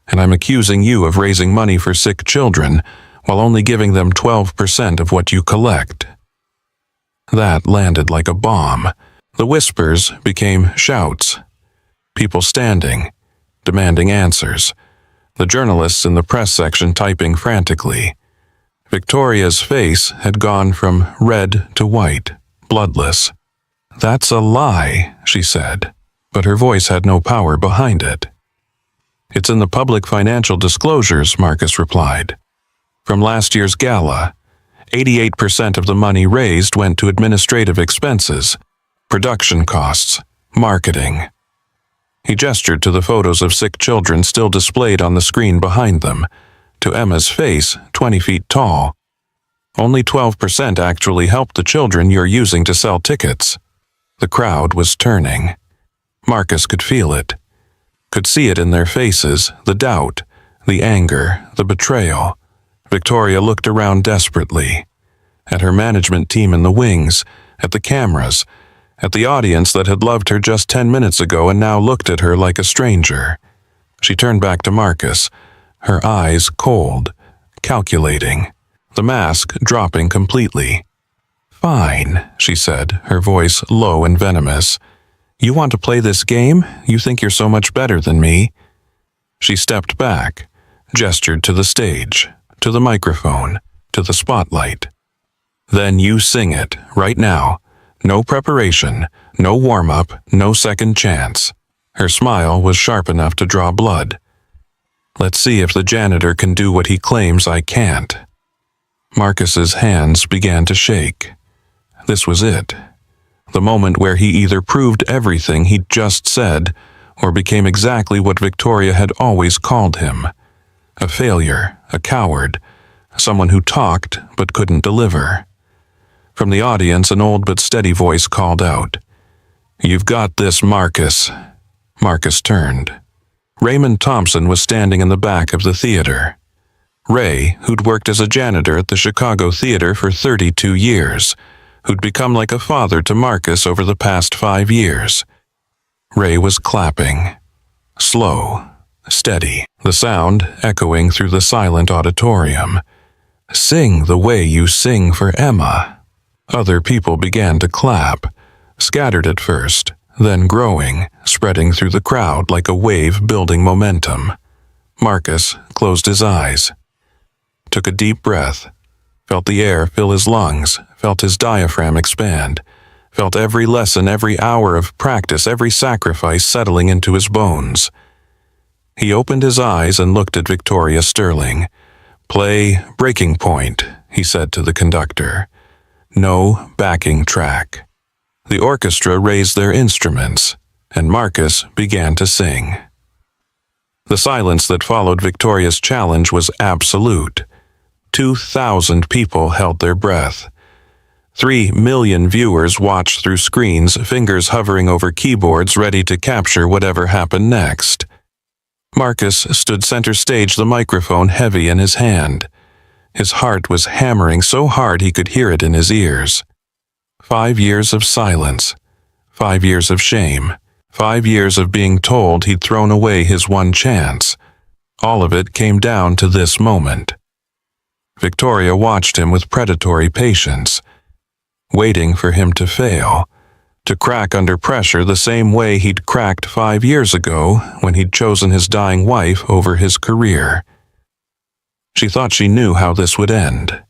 "And I'm accusing you of raising money for sick children while only giving them 12% of what you collect." That landed like a bomb. The whispers became shouts. People standing, demanding answers. The journalists in the press section typing frantically. Victoria's face had gone from red to white, bloodless. "That's a lie," she said, but her voice had no power behind it. "It's in the public financial disclosures," Marcus replied. "From last year's gala, 88% of the money raised went to administrative expenses. production costs, marketing. He gestured to the photos of sick children still displayed on the screen behind them, to Emma's face, 20 feet tall. Only 12% actually helped the children you're using to sell tickets. The crowd was turning. Marcus could feel it. Could see it in their faces, the doubt, the anger, the betrayal. Victoria looked around desperately. At her management team in the wings, at the cameras, at the audience that had loved her just 10 minutes ago and now looked at her like a stranger. She turned back to Marcus, her eyes cold, calculating, the mask dropping completely. "Fine," she said, her voice low and venomous. "You want to play this game? You think you're so much better than me?" She stepped back, gestured to the stage, to the microphone, to the spotlight. "Then you sing it, right now. No preparation, no warm-up, no second chance." Her smile was sharp enough to draw blood. "Let's see if the janitor can do what he claims I can't." Marcus's hands began to shake. This was it. The moment where he either proved everything he'd just said or became exactly what Victoria had always called him. A failure, a coward, someone who talked but couldn't deliver. From the audience, an old but steady voice called out, "You've got this, Marcus." Marcus turned. Raymond Thompson was standing in the back of the theater. Ray, who'd worked as a janitor at the Chicago theater for 32 years, who'd become like a father to Marcus over the past 5 years. Ray was clapping. Slow, steady, the sound echoing through the silent auditorium. "Sing the way you sing for Emma." Other people began to clap, scattered at first, then growing, spreading through the crowd like a wave building momentum. Marcus closed his eyes, took a deep breath, felt the air fill his lungs, felt his diaphragm expand, felt every lesson, every hour of practice, every sacrifice settling into his bones. He opened his eyes and looked at Victoria Sterling. "Play Breaking Point," he said to the conductor. No backing track. The orchestra raised their instruments, and Marcus began to sing. The silence that followed Victoria's challenge was absolute. 2,000 people held their breath. 3 million viewers watched through screens, fingers hovering over keyboards ready to capture whatever happened next. Marcus stood center stage, the microphone heavy in his hand. His heart was hammering so hard he could hear it in his ears. 5 years of silence, 5 years of shame, 5 years of being told he'd thrown away his one chance. All of it came down to this moment. Victoria watched him with predatory patience, waiting for him to fail, to crack under pressure the same way he'd cracked 5 years ago when he'd chosen his dying wife over his career. She thought she knew how this would end.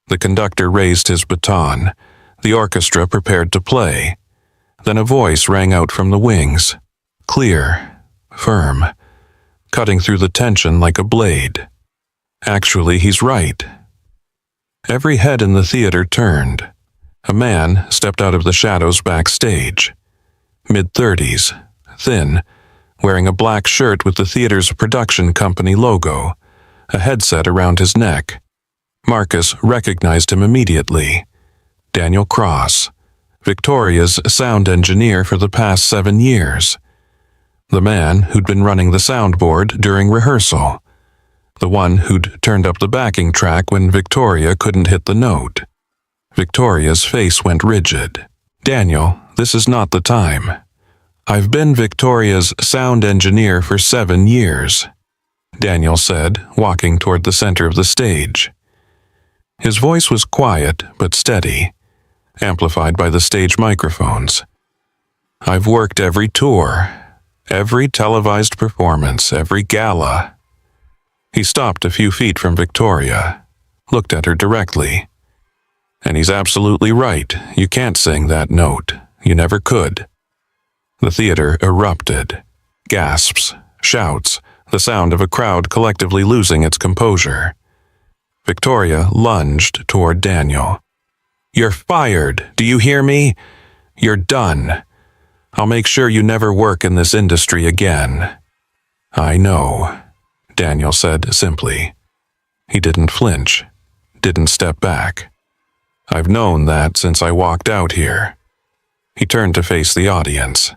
The conductor raised his baton. The orchestra prepared to play. Then a voice rang out from the wings, clear, firm, cutting through the tension like a blade. Actually, he's right. Every head in the theater turned. A man stepped out of the shadows backstage. Mid-30s, thin, wearing a black shirt with the theater's production company logo, a headset around his neck. Marcus recognized him immediately. Daniel Cross, Victoria's sound engineer for the past 7 years. The man who'd been running the soundboard during rehearsal. The one who'd turned up the backing track when Victoria couldn't hit the note. Victoria's face went rigid. "Daniel, this is not the time. I've been Victoria's sound engineer for 7 years. Daniel said, walking toward the center of the stage. His voice was quiet but steady, amplified by the stage microphones. I've worked every tour, every televised performance, every gala. He stopped a few feet from Victoria, looked at her directly. And he's absolutely right. You can't sing that note. You never could. The theater erupted. Gasps, shouts, the sound of a crowd collectively losing its composure. Victoria lunged toward Daniel. "You're fired. Do you hear me?" You're done. I'll make sure you never work in this industry again." "I know," Daniel said simply. He didn't flinch, didn't step back. "I've known that since I walked out here." He turned to face the audience.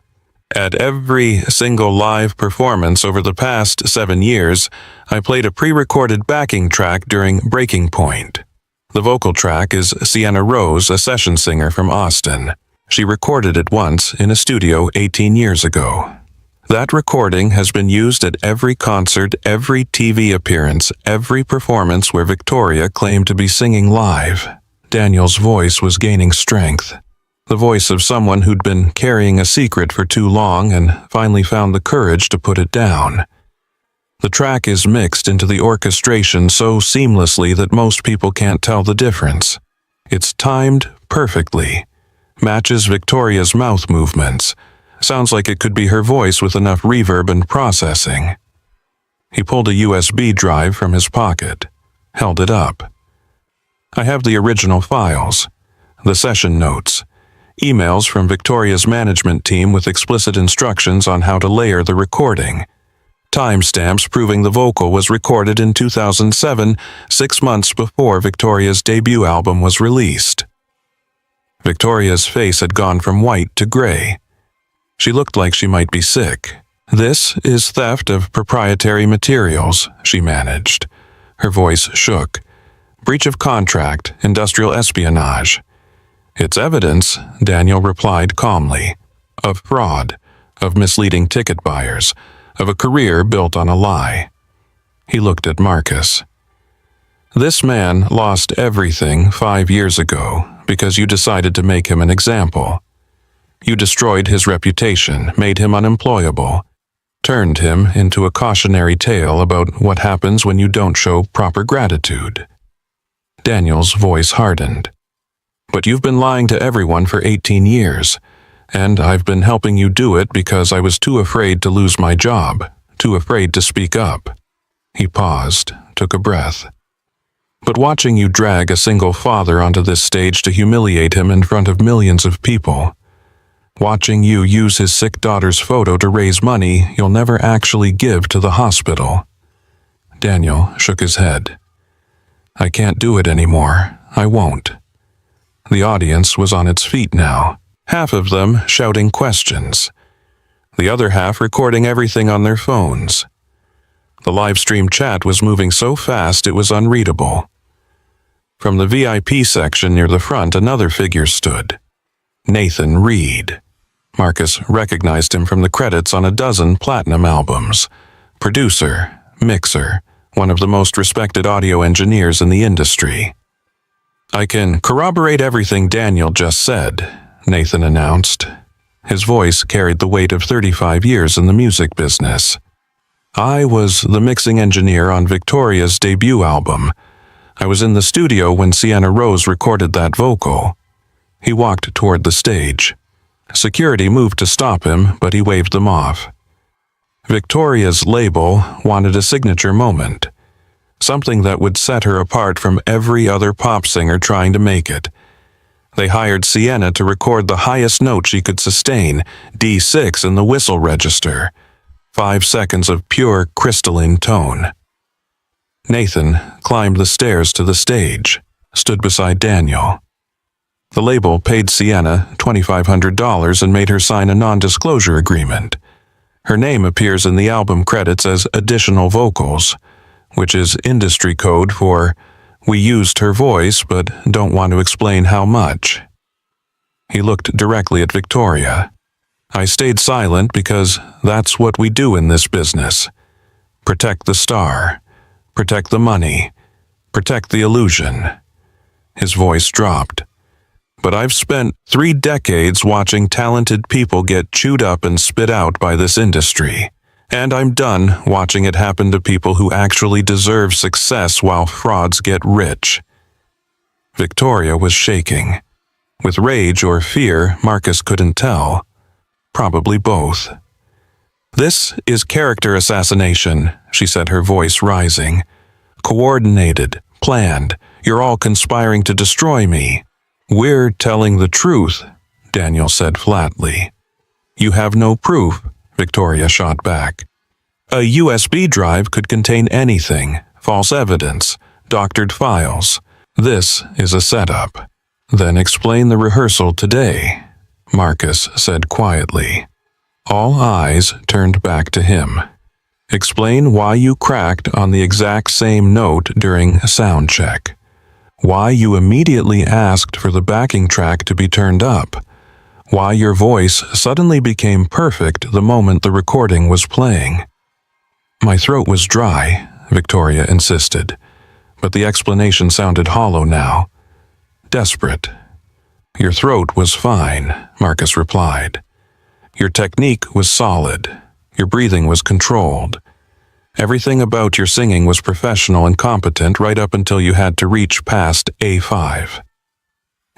"At every single live performance over the past 7 years, I played a pre-recorded backing track during Breaking Point. The vocal track is Sienna Rose, a session singer from Austin. She recorded it once in a studio 18 years ago. That recording has been used at every concert, every TV appearance, every performance where Victoria claimed to be singing live." Daniel's voice was gaining strength. The voice of someone who'd been carrying a secret for too long and finally found the courage to put it down. The track is mixed into the orchestration so seamlessly that most people can't tell the difference. It's timed perfectly, matches Victoria's mouth movements. Sounds like it could be her voice with enough reverb and processing. He pulled a USB drive from his pocket, held it up. "I have the original files, the session notes, emails from Victoria's management team with explicit instructions on how to layer the recording. Timestamps proving the vocal was recorded in 2007, 6 months before Victoria's debut album was released." Victoria's face had gone from white to gray. She looked like she might be sick. "This is theft of proprietary materials," she managed. Her voice shook. "Breach of contract, industrial espionage." "It's evidence," Daniel replied calmly, "of fraud, of misleading ticket buyers, of a career built on a lie." He looked at Marcus. "This man lost everything 5 years ago because you decided to make him an example. You destroyed his reputation, made him unemployable, turned him into a cautionary tale about what happens when you don't show proper gratitude." Daniel's voice hardened. "But you've been lying to everyone for 18 years, and I've been helping you do it because I was too afraid to lose my job, too afraid to speak up." He paused, took a breath. "But watching you drag a single father onto this stage to humiliate him in front of millions of people, watching you use his sick daughter's photo to raise money you'll never actually give to the hospital." Daniel shook his head. "I can't do it anymore. I won't." The audience was on its feet now, half of them shouting questions, the other half recording everything on their phones. The live stream chat was moving so fast it was unreadable. From the VIP section near the front, another figure stood. Nathan Reed. Marcus recognized him from the credits on a dozen platinum albums. Producer, mixer, one of the most respected audio engineers in the industry. "I can corroborate everything Daniel just said," Nathan announced. His voice carried the weight of 35 years in the music business. "I was the mixing engineer on Victoria's debut album. I was in the studio when Sienna Rose recorded that vocal." He walked toward the stage. Security moved to stop him, but he waved them off. Victoria's label wanted a signature moment, something that would set her apart from every other pop singer trying to make it. They hired Sienna to record the highest note she could sustain, D6 in the whistle register, 5 seconds of pure crystalline tone. Nathan climbed the stairs to the stage, stood beside Daniel. The label paid Sienna $2,500 and made her sign a non-disclosure agreement. Her name appears in the album credits as additional vocals, which is industry code for "we used her voice but don't want to explain how much." He looked directly at Victoria. "I stayed silent because that's what we do in this business. Protect the star, protect the money, protect the illusion." His voice dropped. "But I've spent 3 decades watching talented people get chewed up and spit out by this industry. And I'm done watching it happen to people who actually deserve success while frauds get rich." Victoria was shaking. With rage or fear, Marcus couldn't tell. Probably both. "This is character assassination," she said, her voice rising. "Coordinated, planned. You're all conspiring to destroy me." "We're telling the truth," Daniel said flatly. You have no proof, Victoria shot back. A USB drive could contain anything, false evidence, doctored files. This is a setup. Then explain the rehearsal today, Marcus said quietly. All eyes turned back to him. Explain why you cracked on the exact same note during sound check. Why you immediately asked for the backing track to be turned up. Why your voice suddenly became perfect the moment the recording was playing. My throat was dry, Victoria insisted, but the explanation sounded hollow now. Desperate. Your throat was fine, Marcus replied. Your technique was solid. Your breathing was controlled. Everything about your singing was professional and competent right up until you had to reach past A5.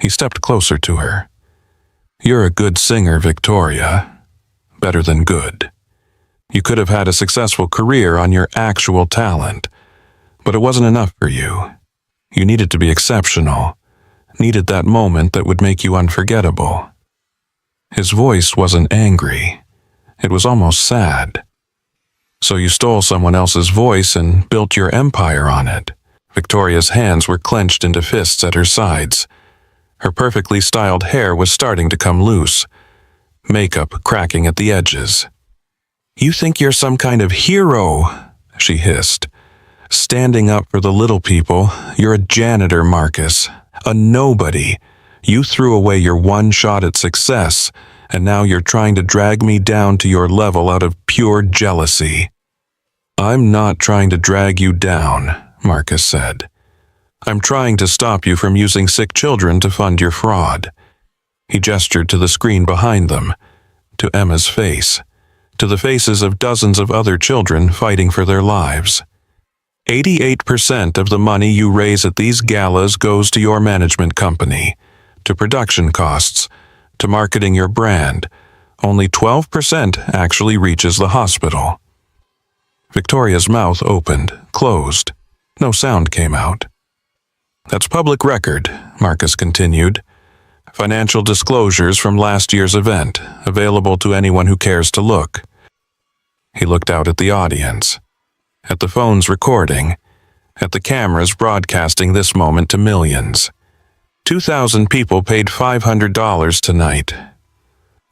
He stepped closer to her. You're a good singer, Victoria. Better than good. You could have had a successful career on your actual talent, but it wasn't enough for you. You needed to be exceptional, needed that moment that would make you unforgettable. His voice wasn't angry. It was almost sad. So you stole someone else's voice and built your empire on it. Victoria's hands were clenched into fists at her sides. Her perfectly styled hair was starting to come loose, makeup cracking at the edges. You think you're some kind of hero, she hissed. Standing up for the little people, you're a janitor, Marcus. A nobody. You threw away your one shot at success, and now you're trying to drag me down to your level out of pure jealousy. I'm not trying to drag you down, Marcus said. I'm trying to stop you from using sick children to fund your fraud. He gestured to the screen behind them, to Emma's face, to the faces of dozens of other children fighting for their lives. 88% of the money you raise at these galas goes to your management company, to production costs, to marketing your brand. Only 12% actually reaches the hospital. Victoria's mouth opened, closed. No sound came out. That's public record, Marcus continued. Financial disclosures from last year's event, available to anyone who cares to look. He looked out at the audience, at the phones recording, at the cameras broadcasting this moment to millions. 2,000 people paid $500 tonight.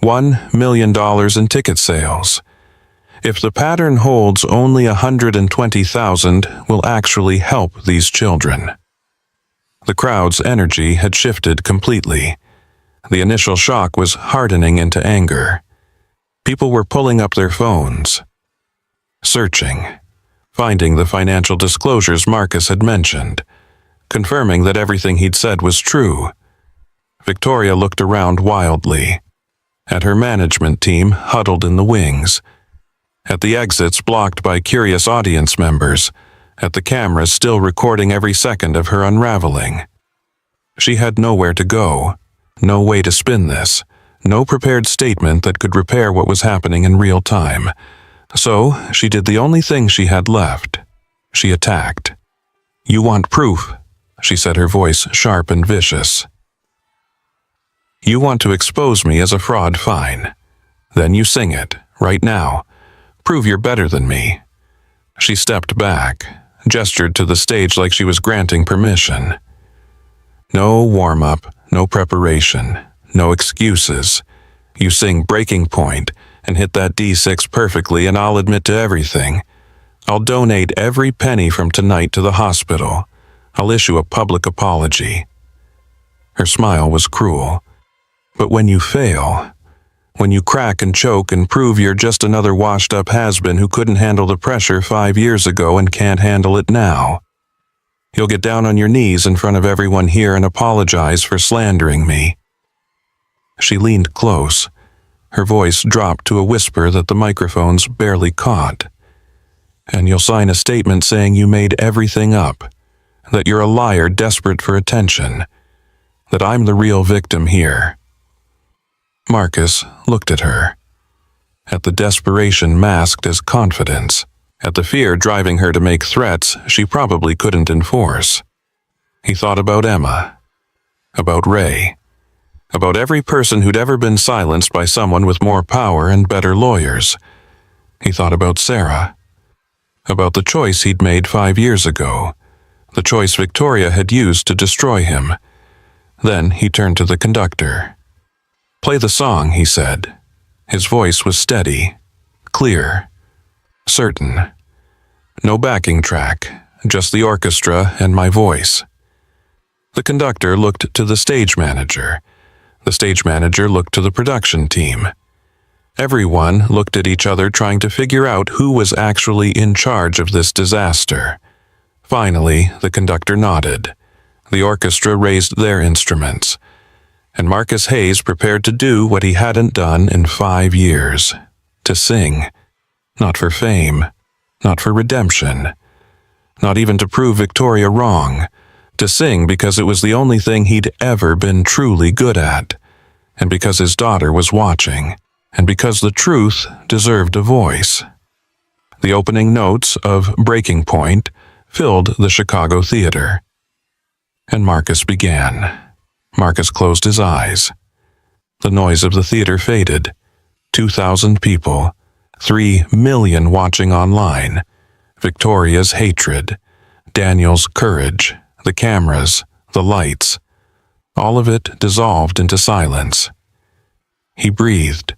$1 million in ticket sales. If the pattern holds, only 120,000 will actually help these children. The crowd's energy had shifted completely. The initial shock was hardening into anger. People were pulling up their phones, searching, finding the financial disclosures Marcus had mentioned, confirming that everything he'd said was true. Victoria looked around wildly, at her management team huddled in the wings, at the exits blocked by curious audience members, at the cameras still recording every second of her unraveling. She had nowhere to go, no way to spin this, no prepared statement that could repair what was happening in real time. So she did the only thing she had left. She attacked. You want proof, she said, her voice sharp and vicious. You want to expose me as a fraud, fine. Then you sing it, right now. Prove you're better than me. She stepped back, gestured to the stage like she was granting permission. No warm-up, no preparation, no excuses. You sing Breaking Point and hit that D6 perfectly, and I'll admit to everything. I'll donate every penny from tonight to the hospital. I'll issue a public apology. Her smile was cruel. But when you fail, when you crack and choke and prove you're just another washed-up has-been who couldn't handle the pressure 5 years ago and can't handle it now, you'll get down on your knees in front of everyone here and apologize for slandering me. She leaned close. Her voice dropped to a whisper that the microphones barely caught. And you'll sign a statement saying you made everything up, that you're a liar desperate for attention, that I'm the real victim here. Marcus looked at her, at the desperation masked as confidence, at the fear driving her to make threats she probably couldn't enforce. He thought about Emma, about Ray, about every person who'd ever been silenced by someone with more power and better lawyers. He thought about Sarah, about the choice he'd made 5 years ago, the choice Victoria had used to destroy him. Then he turned to the conductor. "Play the song," he said. His voice was steady, clear, certain. No backing track, just the orchestra and my voice. The conductor looked to the stage manager. The stage manager looked to the production team. Everyone looked at each other trying to figure out who was actually in charge of this disaster. Finally, the conductor nodded. The orchestra raised their instruments, and Marcus Hayes prepared to do what he hadn't done in 5 years. To sing. Not for fame. Not for redemption. Not even to prove Victoria wrong. To sing because it was the only thing he'd ever been truly good at. And because his daughter was watching. And because the truth deserved a voice. The opening notes of Breaking Point filled the Chicago theater. And Marcus began. Marcus closed his eyes. The noise of the theater faded. 2,000 people. 3 million watching online. Victoria's hatred. Daniel's courage. The cameras. The lights. All of it dissolved into silence. He breathed.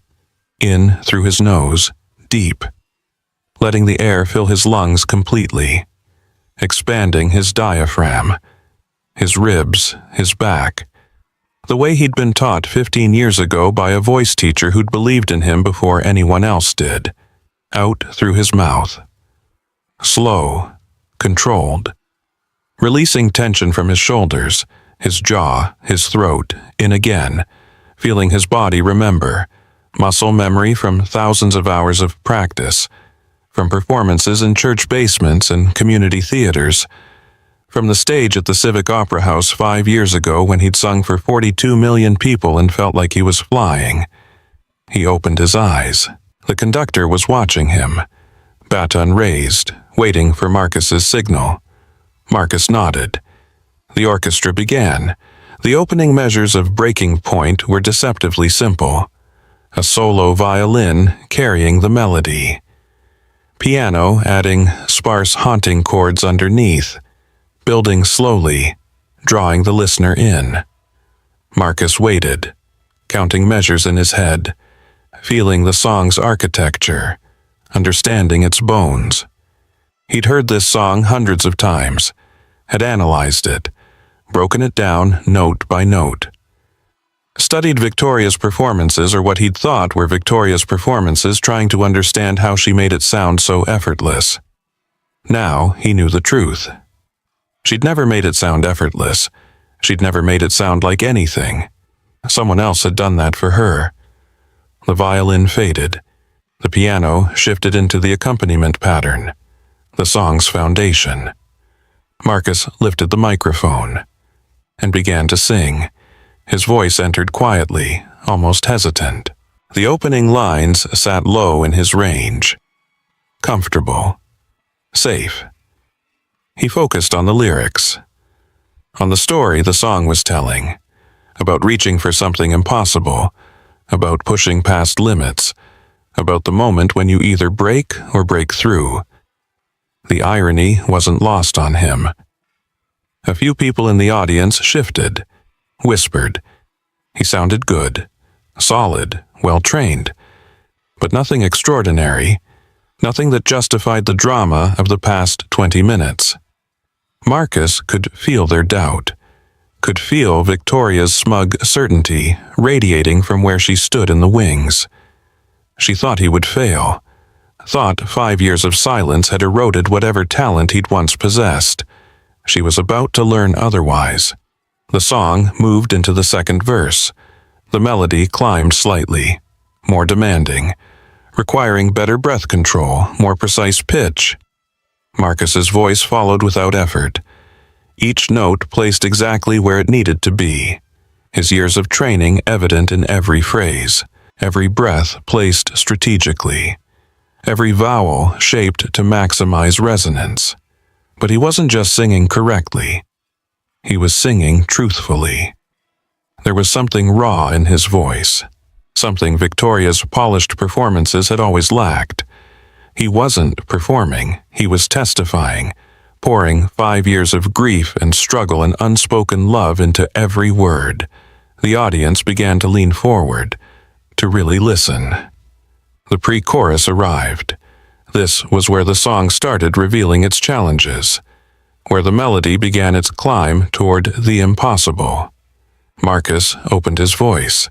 In through his nose. Deep. Letting the air fill his lungs completely. Expanding his diaphragm. His ribs. His back. The way he'd been taught 15 years ago by a voice teacher who'd believed in him before anyone else did. Out through his mouth. Slow. Controlled. Releasing tension from his shoulders, his jaw, his throat, in again, feeling his body remember, muscle memory from thousands of hours of practice, from performances in church basements and community theaters, from the stage at the Civic Opera House 5 years ago when he'd sung for 42 million people and felt like he was flying. He opened his eyes. The conductor was watching him, baton raised, waiting for Marcus's signal. Marcus nodded. The orchestra began. The opening measures of Breaking Point were deceptively simple. A solo violin carrying the melody. Piano adding sparse haunting chords underneath, building slowly, drawing the listener in. Marcus waited, counting measures in his head, feeling the song's architecture, understanding its bones. He'd heard this song hundreds of times, had analyzed it, broken it down note by note. Studied Victoria's performances, or what he'd thought were Victoria's performances, trying to understand how she made it sound so effortless. Now he knew the truth. She'd never made it sound effortless. She'd never made it sound like anything. Someone else had done that for her. The violin faded. The piano shifted into the accompaniment pattern. The song's foundation. Marcus lifted the microphone and began to sing. His voice entered quietly, almost hesitant. The opening lines sat low in his range. Comfortable. Safe. He focused on the lyrics. On the story the song was telling. About reaching for something impossible. About pushing past limits. About the moment when you either break or break through. The irony wasn't lost on him. A few people in the audience shifted. Whispered. He sounded good, solid, well-trained, but nothing extraordinary, nothing that justified the drama of the past 20 minutes. Marcus could feel their doubt, could feel Victoria's smug certainty radiating from where she stood in the wings. She thought he would fail, thought 5 years of silence had eroded whatever talent he'd once possessed. She was about to learn otherwise. The song moved into the second verse. The melody climbed slightly, more demanding, requiring better breath control, more precise pitch. Marcus's voice followed without effort. Each note placed exactly where it needed to be. His years of training evident in every phrase, every breath placed strategically, every vowel shaped to maximize resonance. But he wasn't just singing correctly. He was singing truthfully. There was something raw in his voice, something Victoria's polished performances had always lacked. He wasn't performing, he was testifying, pouring 5 years of grief and struggle and unspoken love into every word. The audience began to lean forward, to really listen. The pre-chorus arrived. This was where the song started revealing its challenges, where the melody began its climb toward the impossible. Marcus opened his voice.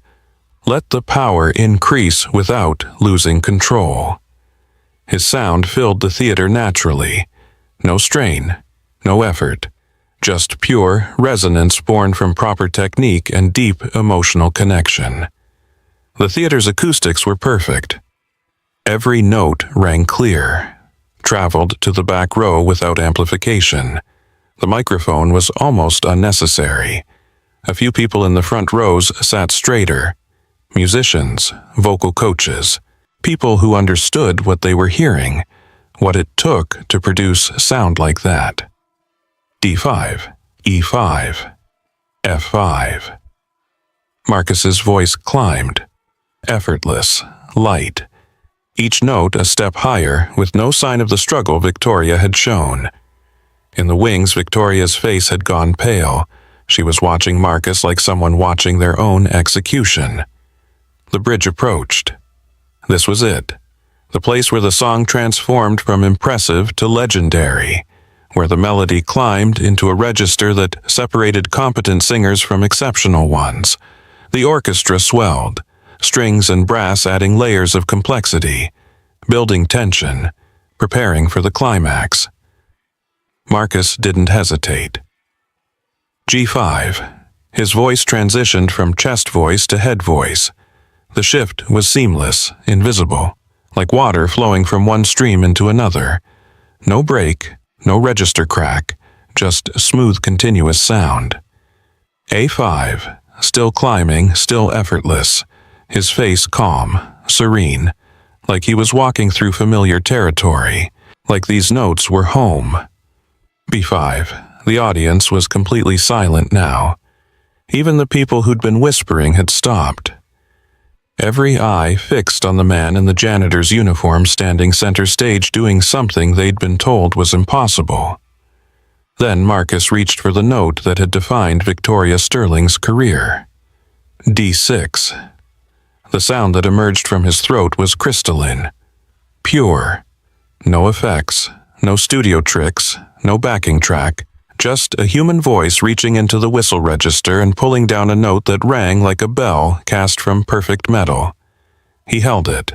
Let the power increase without losing control. His sound filled the theater naturally. No strain, no effort, just pure resonance born from proper technique and deep emotional connection. The theater's acoustics were perfect. Every note rang clear, traveled to the back row without amplification. The microphone was almost unnecessary. A few people in the front rows sat straighter. Musicians, vocal coaches, people who understood what they were hearing, what it took to produce sound like that. D5, E5, F5. Marcus's voice climbed, effortless, light, each note a step higher with no sign of the struggle Victoria had shown. In the wings, Victoria's face had gone pale. She was watching Marcus like someone watching their own execution. The bridge approached. This was it. The place where the song transformed from impressive to legendary, where the melody climbed into a register that separated competent singers from exceptional ones. The orchestra swelled, strings and brass adding layers of complexity, building tension, preparing for the climax. Marcus didn't hesitate. G5. His voice transitioned from chest voice to head voice. The shift was seamless, invisible, like water flowing from one stream into another. No break, no register crack, just smooth continuous sound. A5. Still climbing, still effortless. His face calm, serene, like he was walking through familiar territory, like these notes were home. B5. The audience was completely silent now. Even the people who'd been whispering had stopped. Every eye fixed on the man in the janitor's uniform standing center stage doing something they'd been told was impossible. Then Marcus reached for the note that had defined Victoria Sterling's career. D6. The sound that emerged from his throat was crystalline, pure. No effects, no studio tricks, no backing track, just a human voice reaching into the whistle register and pulling down a note that rang like a bell cast from perfect metal. He held it.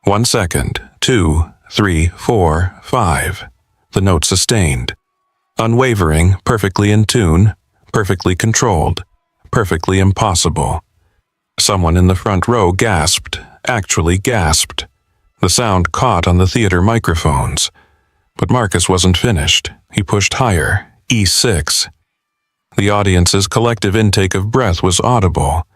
1 second, 2, 3, 4, 5. The note sustained. Unwavering, perfectly in tune, perfectly controlled, perfectly impossible. Someone in the front row gasped, actually gasped. The sound caught on the theater microphones. But Marcus wasn't finished. He pushed higher, E6. The audience's collective intake of breath was audible.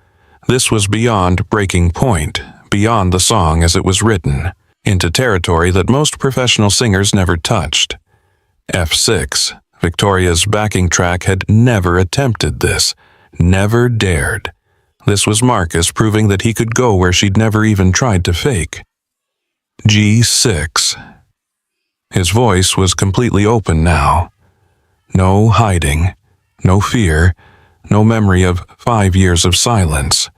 This was beyond breaking point, beyond the song as it was written, into territory that most professional singers never touched. F6. Victoria's backing track had never attempted this, never dared. This was Marcus proving that he could go where she'd never even tried to fake. G6. His voice was completely open now. No hiding, no fear, no memory of 5 years of silence.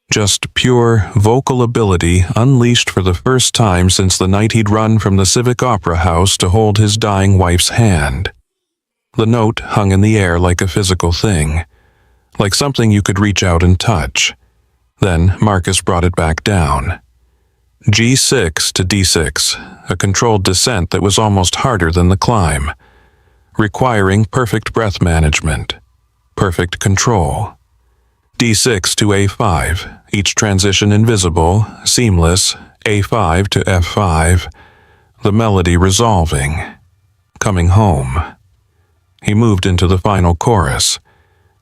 Just pure vocal ability unleashed for the first time since the night he'd run from the Civic Opera House to hold his dying wife's hand. The note hung in the air like a physical thing, like something you could reach out and touch. Then Marcus brought it back down. G6 to D6, a controlled descent that was almost harder than the climb, requiring perfect breath management, perfect control. D6 to A5, each transition invisible, seamless, A5 to F5, the melody resolving, coming home. He moved into the final chorus,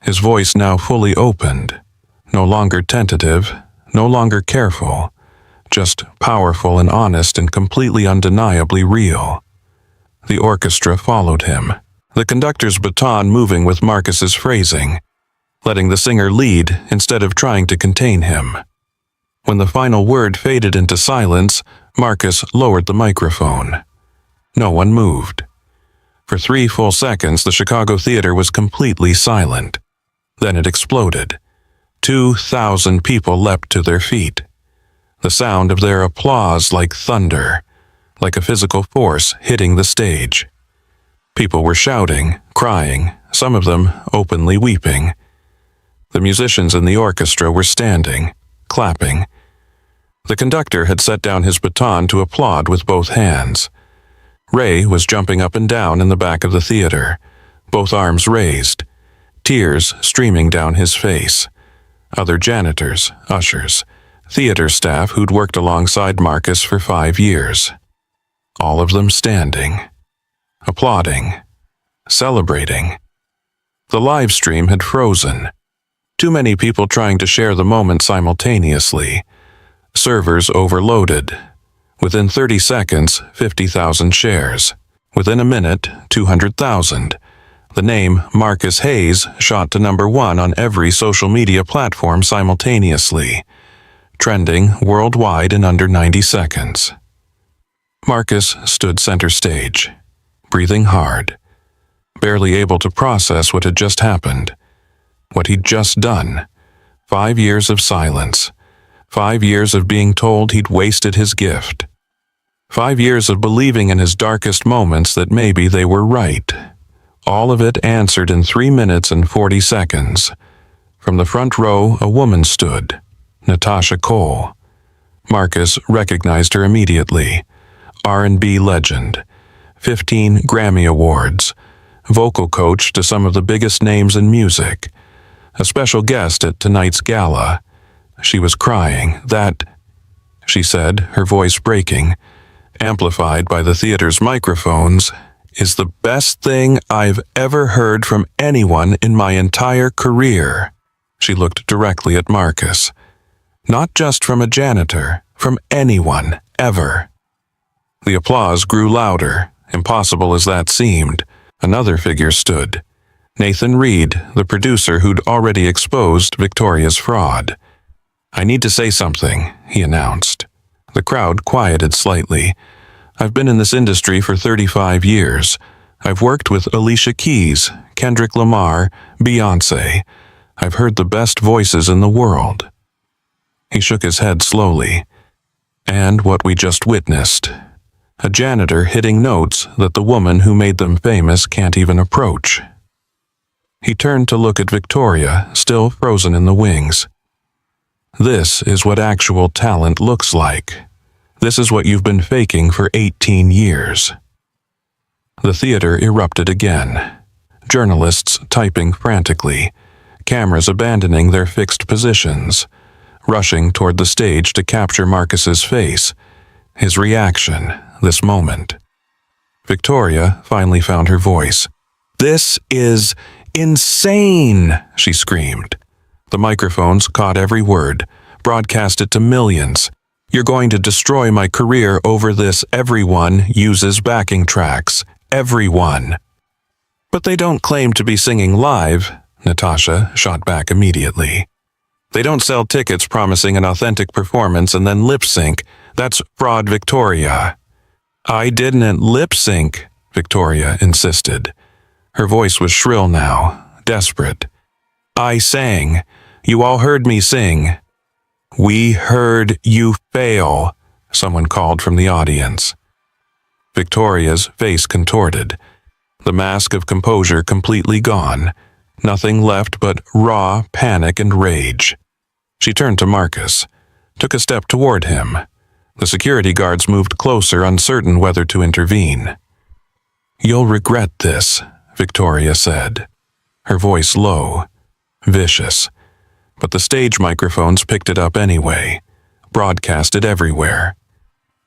his voice now fully opened, no longer tentative, no longer careful, just powerful and honest and completely undeniably real. The orchestra followed him, the conductor's baton moving with Marcus's phrasing. letting the singer lead instead of trying to contain him. When the final word faded into silence, Marcus lowered the microphone. No one moved. For 3 full seconds, the Chicago theater was completely silent. Then it exploded. 2,000 people leapt to their feet. The sound of their applause like thunder, like a physical force hitting the stage. People were shouting, crying, some of them openly weeping. The musicians in the orchestra were standing, clapping. The conductor had set down his baton to applaud with both hands. Ray was jumping up and down in the back of the theater, both arms raised, tears streaming down his face. Other janitors, ushers, theater staff who'd worked alongside Marcus for 5 years. All of them standing, applauding, celebrating. The live stream had frozen. Too many people trying to share the moment simultaneously. Servers overloaded. Within 30 seconds, 50,000 shares. Within a minute, 200,000. The name Marcus Hayes shot to #1 on every social media platform simultaneously, trending worldwide in under 90 seconds. Marcus stood center stage, breathing hard, barely able to process what had just happened, what he'd just done. 5 years of silence, 5 years of being told he'd wasted his gift, 5 years of believing in his darkest moments that maybe they were right. All of it answered in 3 minutes and 40 seconds. From the front row, a woman stood, Natasha Cole. Marcus recognized her immediately. R&B legend, 15 Grammy Awards, vocal coach to some of the biggest names in music, a special guest at tonight's gala. She was crying. That, she said, her voice breaking, amplified by the theater's microphones, is the best thing I've ever heard from anyone in my entire career. She looked directly at Marcus. Not just from a janitor, from anyone, ever. The applause grew louder, impossible as that seemed. Another figure stood. Nathan Reed, the producer who'd already exposed Victoria's fraud. I need to say something, he announced. The crowd quieted slightly. I've been in this industry for 35 years. I've worked with Alicia Keys, Kendrick Lamar, Beyoncé. I've heard the best voices in the world. He shook his head slowly. And what we just witnessed. A janitor hitting notes that the woman who made them famous can't even approach. He turned to look at Victoria, still frozen in the wings. This is what actual talent looks like. This is what you've been faking for 18 years. The theater erupted again. Journalists typing frantically, cameras abandoning their fixed positions, rushing toward the stage to capture Marcus's face, his reaction, this moment. Victoria finally found her voice. This is insane, she screamed. The microphones caught every word, broadcast it to millions. You're going to destroy my career over this. Everyone uses backing tracks. Everyone. But they don't claim to be singing live, Natasha shot back immediately. They don't sell tickets promising an authentic performance and then lip sync. That's fraud, Victoria. I didn't lip sync, Victoria insisted. Her voice was shrill now, desperate. I sang. You all heard me sing. We heard you fail, someone called from the audience. Victoria's face contorted, the mask of composure completely gone, nothing left but raw panic and rage. She turned to Marcus, took a step toward him. The security guards moved closer, uncertain whether to intervene. You'll regret this, Victoria said, her voice low, vicious. But the stage microphones picked it up anyway, broadcast it everywhere.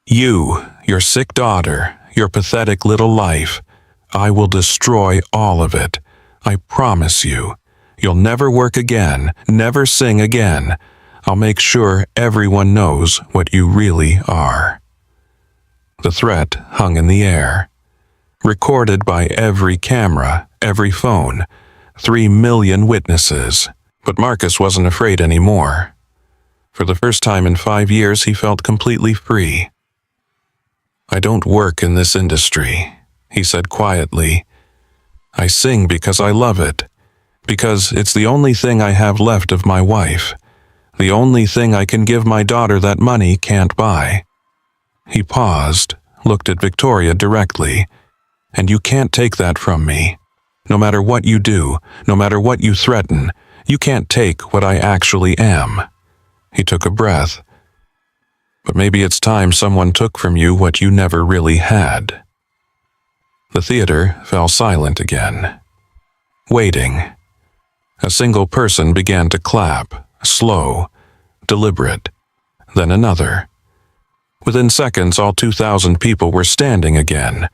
You, your sick daughter, your pathetic little life, I will destroy all of it. I promise you. You'll never work again, never sing again. I'll make sure everyone knows what you really are. The threat hung in the air. Recorded by every camera, every phone, 3 million witnesses. But Marcus wasn't afraid anymore. For the first time in 5 years, he felt completely free. "I don't work in this industry," he said quietly. "I sing because I love it, because it's the only thing I have left of my wife, the only thing I can give my daughter that money can't buy." He paused, looked at Victoria directly. "And you can't take that from me. No matter what you do, no matter what you threaten, you can't take what I actually am." He took a breath. "But maybe it's time someone took from you what you never really had." The theater fell silent again. Waiting. A single person began to clap, slow, deliberate, then another. Within seconds, all 2,000 people were standing again,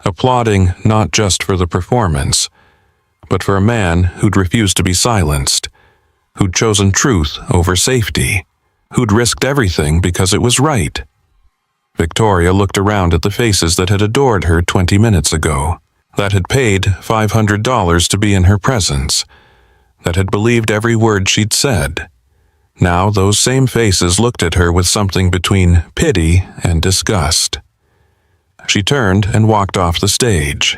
applauding not just for the performance, but for a man who'd refused to be silenced, who'd chosen truth over safety, who'd risked everything because it was right. Victoria looked around at the faces that had adored her 20 minutes ago, that had paid $500 to be in her presence, that had believed every word she'd said. Now those same faces looked at her with something between pity and disgust. She turned and walked off the stage.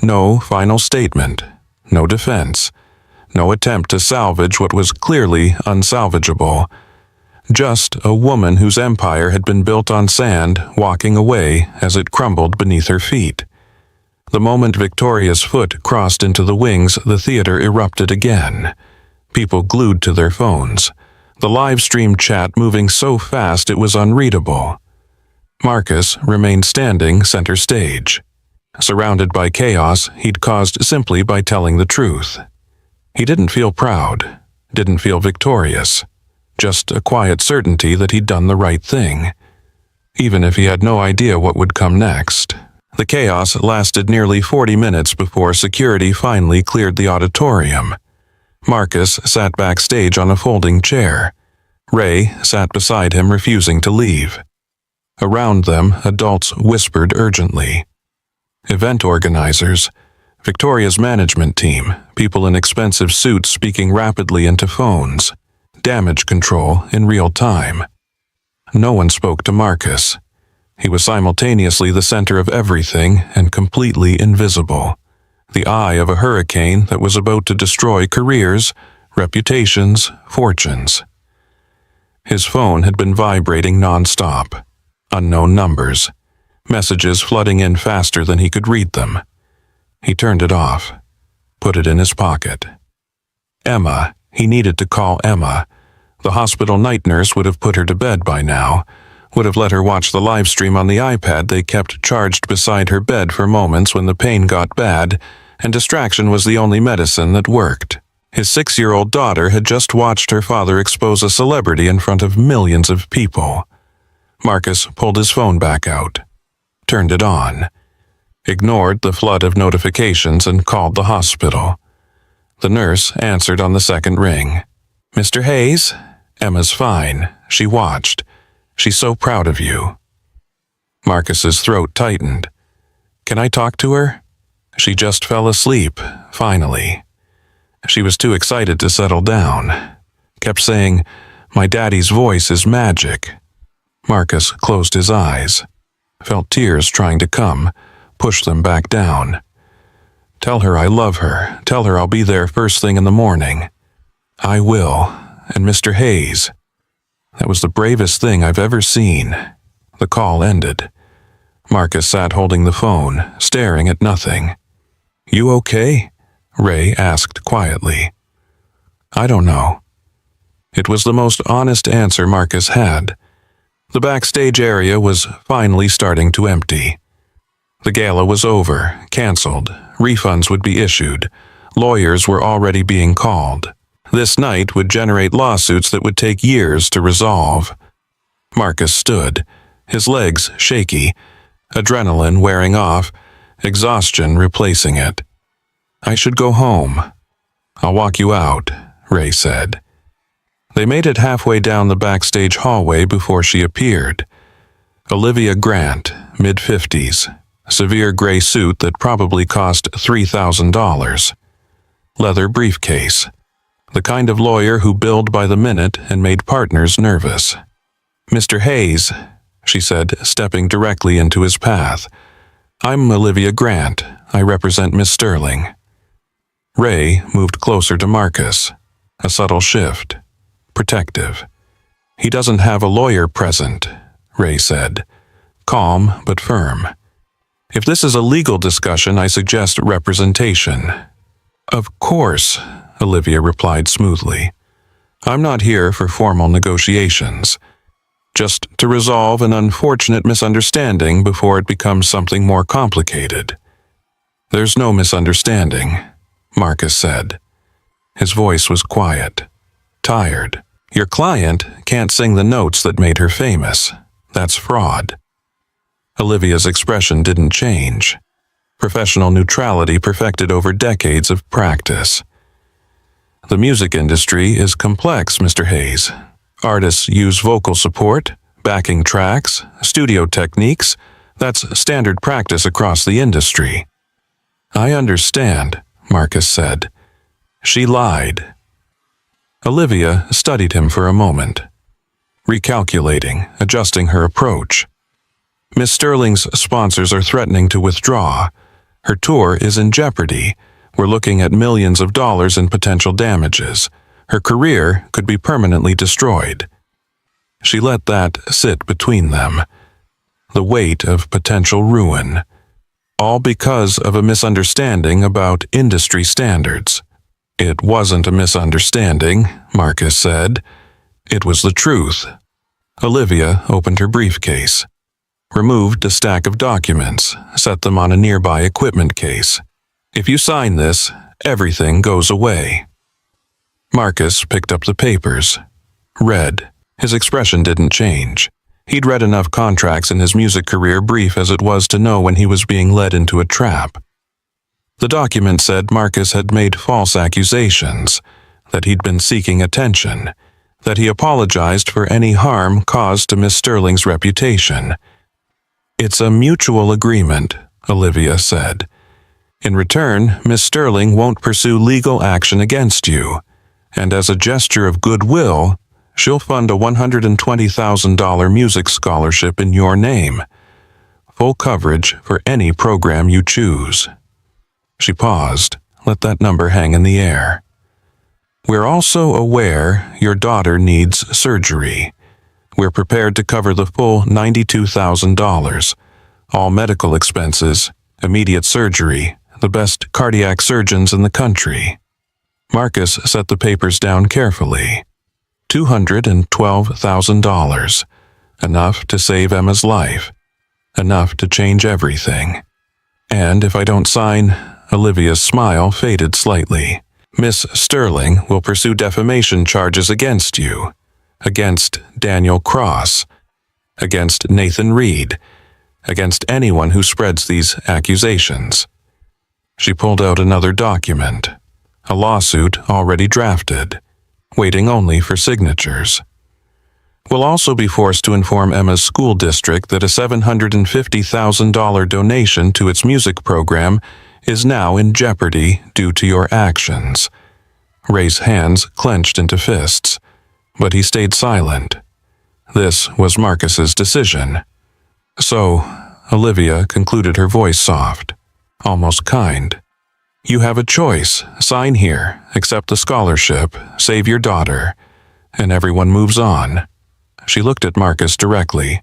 No final statement, no defense, no attempt to salvage what was clearly unsalvageable. Just a woman whose empire had been built on sand walking away as it crumbled beneath her feet. The moment Victoria's foot crossed into the wings, the theater erupted again. People glued to their phones, the live stream chat moving so fast it was unreadable. Marcus remained standing center stage, surrounded by chaos he'd caused simply by telling the truth. He didn't feel proud, didn't feel victorious, just a quiet certainty that he'd done the right thing, even if he had no idea what would come next. The chaos lasted nearly 40 minutes before security finally cleared the auditorium. Marcus sat backstage on a folding chair. Ray sat beside him, refusing to leave. Around them, adults whispered urgently. Event organizers, Victoria's management team, people in expensive suits speaking rapidly into phones, damage control in real time. No one spoke to Marcus. He was simultaneously the center of everything and completely invisible, the eye of a hurricane that was about to destroy careers, reputations, fortunes. His phone had been vibrating nonstop, unknown numbers, messages flooding in faster than he could read them. He turned it off, put it in his pocket. Emma, he needed to call Emma. The hospital night nurse would have put her to bed by now, would have let her watch the live stream on the iPad they kept charged beside her bed for moments when the pain got bad, and distraction was the only medicine that worked. His 6-year-old daughter had just watched her father expose a celebrity in front of millions of people. Marcus pulled his phone back out, turned it on, ignored the flood of notifications and called the hospital. The nurse answered on the second ring. "Mr. Hayes? Emma's fine. She watched. She's so proud of you." Marcus's throat tightened. "Can I talk to her?" She just fell asleep, finally. She was too excited to settle down. Kept saying, "My daddy's voice is magic." Marcus closed his eyes, felt tears trying to come, pushed them back down. "Tell her I love her. Tell her I'll be there first thing in the morning." "I will. And Mr. Hayes." That was the bravest thing I've ever seen. The call ended. Marcus sat holding the phone, staring at nothing. "You okay?" Ray asked quietly. "I don't know." It was the most honest answer Marcus had. The backstage area was finally starting to empty. The gala was over, canceled, refunds would be issued, lawyers were already being called. This night would generate lawsuits that would take years to resolve. Marcus stood, his legs shaky, adrenaline wearing off, exhaustion replacing it. "I should go home." "I'll walk you out," Ray said. They made it halfway down the backstage hallway before she appeared. Olivia Grant, mid-50s, severe gray suit that probably cost $3,000. Leather briefcase. The kind of lawyer who billed by the minute and made partners nervous. "Mr. Hayes," she said, stepping directly into his path. "I'm Olivia Grant. I represent Miss Sterling." Ray moved closer to Marcus. A subtle shift. Protective. "He doesn't have a lawyer present," Ray said. Calm but firm. "If this is a legal discussion, I suggest representation." "Of course," Olivia replied smoothly. "I'm not here for formal negotiations. Just to resolve an unfortunate misunderstanding before it becomes something more complicated." "There's no misunderstanding," Marcus said. His voice was quiet, tired. "Your client can't sing the notes that made her famous. That's fraud." Olivia's expression didn't change. Professional neutrality perfected over decades of practice. "The music industry is complex, Mr. Hayes. Artists use vocal support, backing tracks, studio techniques. That's standard practice across the industry." "I understand," Marcus said. "She lied." Olivia studied him for a moment, recalculating, adjusting her approach. "Miss Sterling's sponsors are threatening to withdraw. Her tour is in jeopardy. We're looking at millions of dollars in potential damages. Her career could be permanently destroyed." She let that sit between them. The weight of potential ruin. All because of a misunderstanding about industry standards. "It wasn't a misunderstanding," Marcus said. "It was the truth." Olivia opened her briefcase, removed a stack of documents, set them on a nearby equipment case. "If you sign this, everything goes away." Marcus picked up the papers, read. His expression didn't change. He'd read enough contracts in his music career, brief as it was, to know when he was being led into a trap. The document said Marcus had made false accusations, that he'd been seeking attention, that he apologized for any harm caused to Miss Sterling's reputation. "It's a mutual agreement," Olivia said. "In return, Miss Sterling won't pursue legal action against you, and as a gesture of goodwill, she'll fund a $120,000 music scholarship in your name. Full coverage for any program you choose." She paused, let that number hang in the air. "We're also aware your daughter needs surgery. We're prepared to cover the full $92,000, all medical expenses, immediate surgery, the best cardiac surgeons in the country." Marcus set the papers down carefully. $212,000. Enough to save Emma's life. Enough to change everything. "And if I don't sign," Olivia's smile faded slightly, "Miss Sterling will pursue defamation charges against you, against Daniel Cross, against Nathan Reed, against anyone who spreads these accusations." She pulled out another document, a lawsuit already drafted, waiting only for signatures. "We'll also be forced to inform Emma's school district that a $750,000 donation to its music program is now in jeopardy due to your actions." Ray's hands clenched into fists, but he stayed silent. This was Marcus's decision. "So," Olivia concluded, her voice soft, almost kind, "you have a choice. Sign here, accept the scholarship, save your daughter, and everyone moves on." She looked at Marcus directly.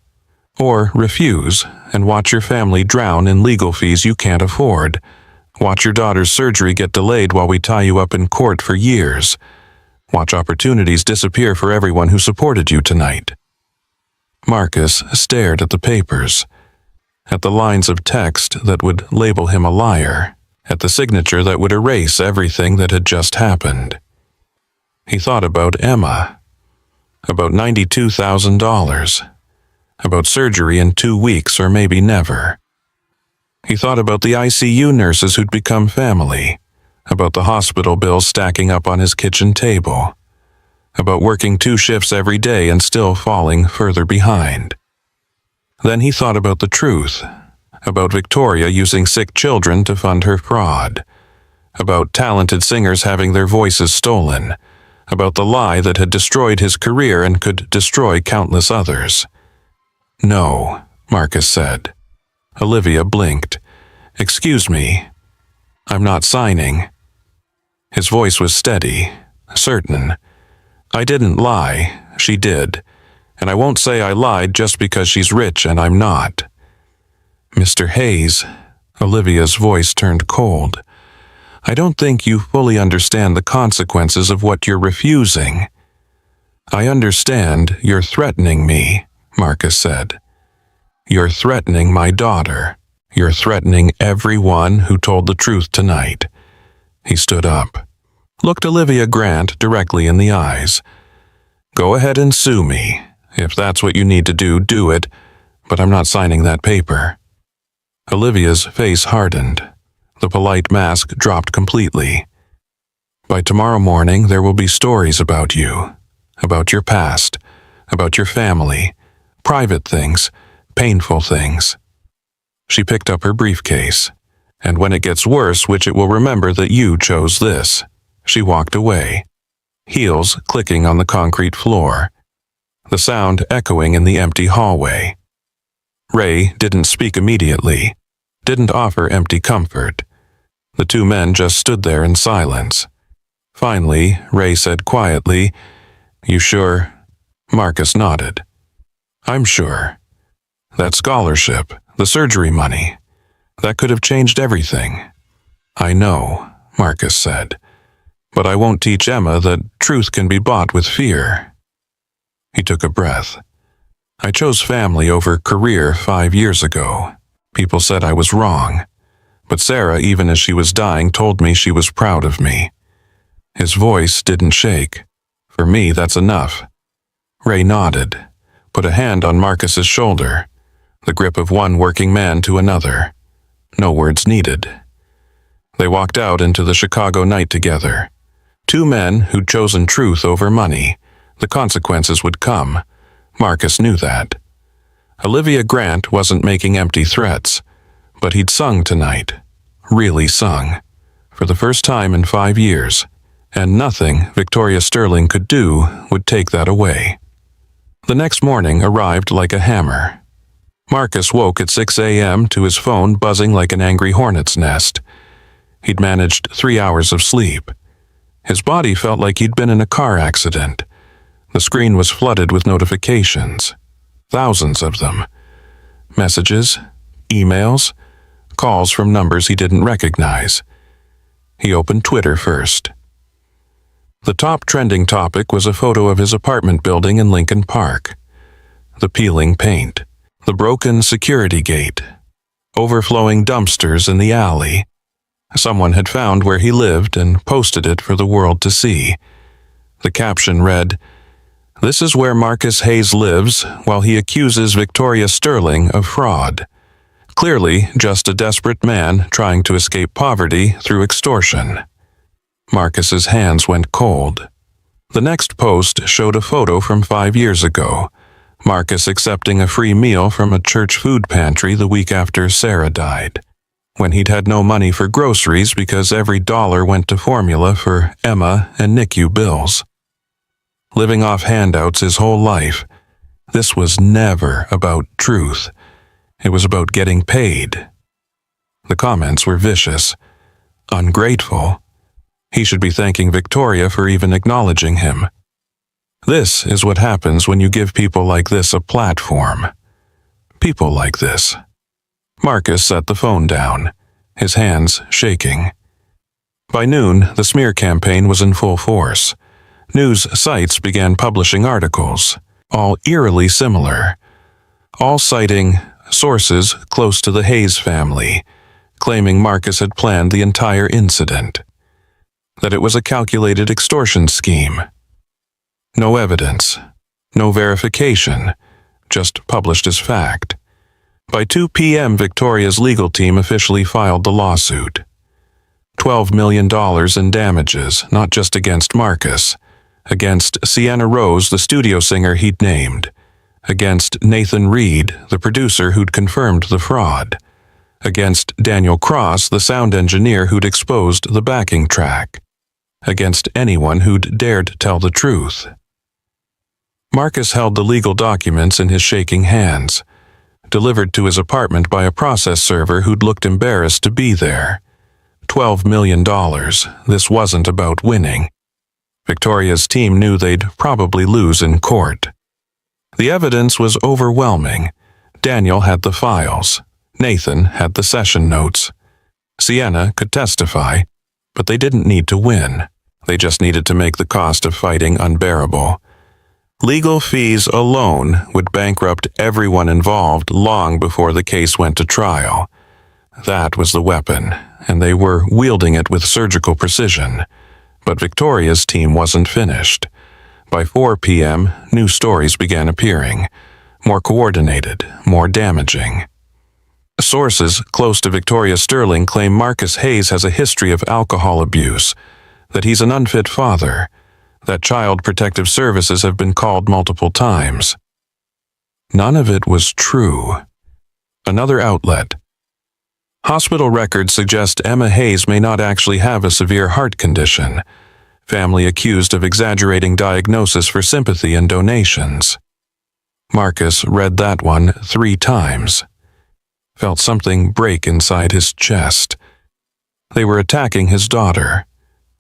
"Or refuse and watch your family drown in legal fees you can't afford. Watch your daughter's surgery get delayed while we tie you up in court for years. Watch opportunities disappear for everyone who supported you tonight." Marcus stared at the papers, at the lines of text that would label him a liar, at the signature that would erase everything that had just happened. He thought about Emma, about $92,000, about surgery in 2 weeks or maybe never. He thought about the ICU nurses who'd become family, about the hospital bills stacking up on his kitchen table, about working 2 shifts every day and still falling further behind. Then he thought about the truth, about Victoria using sick children to fund her fraud, about talented singers having their voices stolen, about the lie that had destroyed his career and could destroy countless others. "No," Marcus said. Olivia blinked. "Excuse me. I'm not signing." His voice was steady, certain. "I didn't lie. She did. And I won't say I lied just because she's rich and I'm not." "Mr. Hayes," Olivia's voice turned cold. "I don't think you fully understand the consequences of what you're refusing." "I understand you're threatening me," Marcus said. "You're threatening my daughter. You're threatening everyone who told the truth tonight." He stood up, looked Olivia Grant directly in the eyes. "Go ahead and sue me. If that's what you need to do, do it, but I'm not signing that paper." Olivia's face hardened. The polite mask dropped completely. "By tomorrow morning, there will be stories about you, about your past, about your family, private things, painful things." She picked up her briefcase. "And when it gets worse, which it will remember that you chose this." She walked away, heels clicking on the concrete floor, the sound echoing in the empty hallway. Ray didn't speak immediately, didn't offer empty comfort. The two men just stood there in silence. Finally, Ray said quietly, "You sure?" Marcus nodded. "I'm sure. That scholarship, the surgery money, that could have changed everything." "I know," Marcus said, "but I won't teach Emma that truth can be bought with fear." He took a breath. "I chose family over career 5 years ago. People said I was wrong. But Sarah, even as she was dying, told me she was proud of me." His voice didn't shake. "For me, that's enough." Ray nodded, put a hand on Marcus's shoulder, the grip of one working man to another. No words needed. They walked out into the Chicago night together. Two men who'd chosen truth over money. The consequences would come. Marcus knew that. Olivia Grant wasn't making empty threats, but he'd sung tonight. Really sung. For the first time in 5 years. And nothing Victoria Sterling could do would take that away. The next morning arrived like a hammer. Marcus woke at 6 a.m. to his phone buzzing like an angry hornet's nest. He'd managed 3 hours of sleep. His body felt like he'd been in a car accident. The screen was flooded with notifications. Thousands of them. Messages, emails, calls from numbers he didn't recognize. He opened Twitter first. The top trending topic was a photo of his apartment building in Lincoln Park. The peeling paint, the broken security gate, overflowing dumpsters in the alley. Someone had found where he lived and posted it for the world to see. The caption read, "This is where Marcus Hayes lives while he accuses Victoria Sterling of fraud. Clearly just a desperate man trying to escape poverty through extortion." Marcus's hands went cold. The next post showed a photo from 5 years ago, Marcus accepting a free meal from a church food pantry the week after Sarah died, when he'd had no money for groceries because every dollar went to formula for Emma and NICU bills. Living off handouts his whole life, this was never about truth. It was about getting paid. The comments were vicious, ungrateful. He should be thanking Victoria for even acknowledging him. This is what happens when you give people like this a platform. People like this. Marcus set the phone down, his hands shaking. By noon, the smear campaign was in full force. News sites began publishing articles, all eerily similar, all citing sources close to the Hayes family, claiming Marcus had planned the entire incident, that it was a calculated extortion scheme. No evidence, no verification, just published as fact. By 2 p.m., Victoria's legal team officially filed the lawsuit. $12 million in damages, not just against Marcus, against Sienna Rose, the studio singer he'd named, against Nathan Reed, the producer who'd confirmed the fraud, against Daniel Cross, the sound engineer who'd exposed the backing track, against anyone who'd dared tell the truth. Marcus held the legal documents in his shaking hands, delivered to his apartment by a process server who'd looked embarrassed to be there. $12 million. This wasn't about winning. Victoria's team knew they'd probably lose in court. The evidence was overwhelming. Daniel had the files. Nathan had the session notes. Sienna could testify, but they didn't need to win. They just needed to make the cost of fighting unbearable. Legal fees alone would bankrupt everyone involved long before the case went to trial. That was the weapon, and they were wielding it with surgical precision. But Victoria's team wasn't finished. By 4 p.m., new stories began appearing, more coordinated, more damaging. Sources close to Victoria Sterling claim Marcus Hayes has a history of alcohol abuse, that he's an unfit father, that Child Protective Services have been called multiple times. None of it was true. Another outlet. Hospital records suggest Emma Hayes may not actually have a severe heart condition. Family accused of exaggerating diagnosis for sympathy and donations. Marcus read that one 3 times. Felt something break inside his chest. They were attacking his daughter,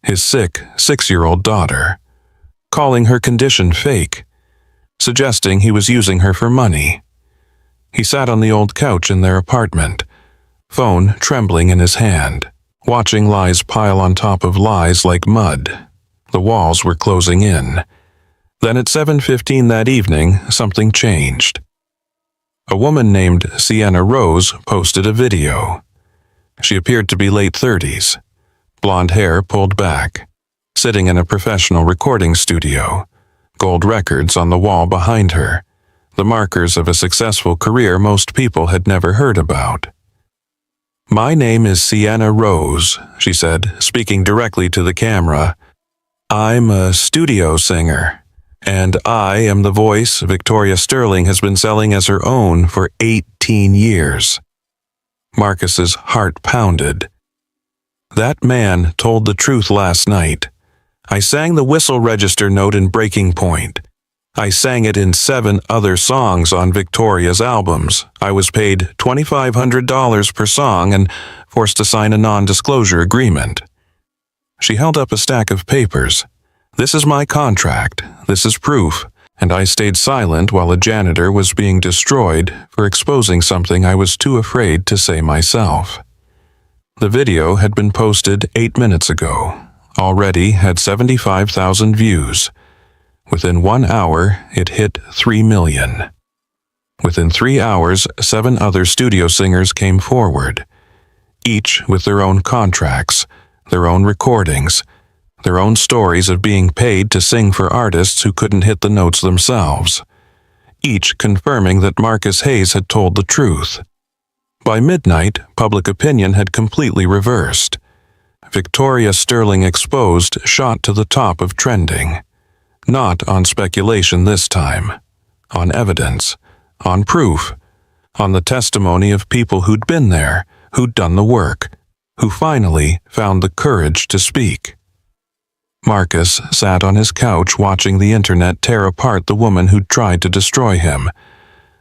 his sick 6-year-old daughter, calling her condition fake, suggesting he was using her for money. He sat on the old couch in their apartment, phone trembling in his hand, watching lies pile on top of lies like mud. The walls were closing in. Then at 7:15 that evening, something changed. A woman named Sienna Rose posted a video. She appeared to be late 30s, blonde hair pulled back, sitting in a professional recording studio, gold records on the wall behind her, the markers of a successful career most people had never heard about. "My name is Sienna Rose," she said, speaking directly to the camera. "I'm a studio singer, and I am the voice Victoria Sterling has been selling as her own for 18 years. Marcus's heart pounded. "That man told the truth last night. I sang the whistle register note in Breaking Point. I sang it in 7 other songs on Victoria's albums. I was paid $2,500 per song and forced to sign a non-disclosure agreement." She held up a stack of papers. "This is my contract. This is proof. And I stayed silent while a janitor was being destroyed for exposing something I was too afraid to say myself." The video had been posted 8 minutes ago. Already had 75,000 views. Within 1 hour, it hit 3 million. Within 3 hours, 7 other studio singers came forward, each with their own contracts, their own recordings, their own stories of being paid to sing for artists who couldn't hit the notes themselves, each confirming that Marcus Hayes had told the truth. By midnight, public opinion had completely reversed. Victoria Sterling Exposed shot to the top of trending. Not on speculation this time. On evidence. On proof. On the testimony of people who'd been there, who'd done the work, who finally found the courage to speak. Marcus sat on his couch watching the internet tear apart the woman who'd tried to destroy him.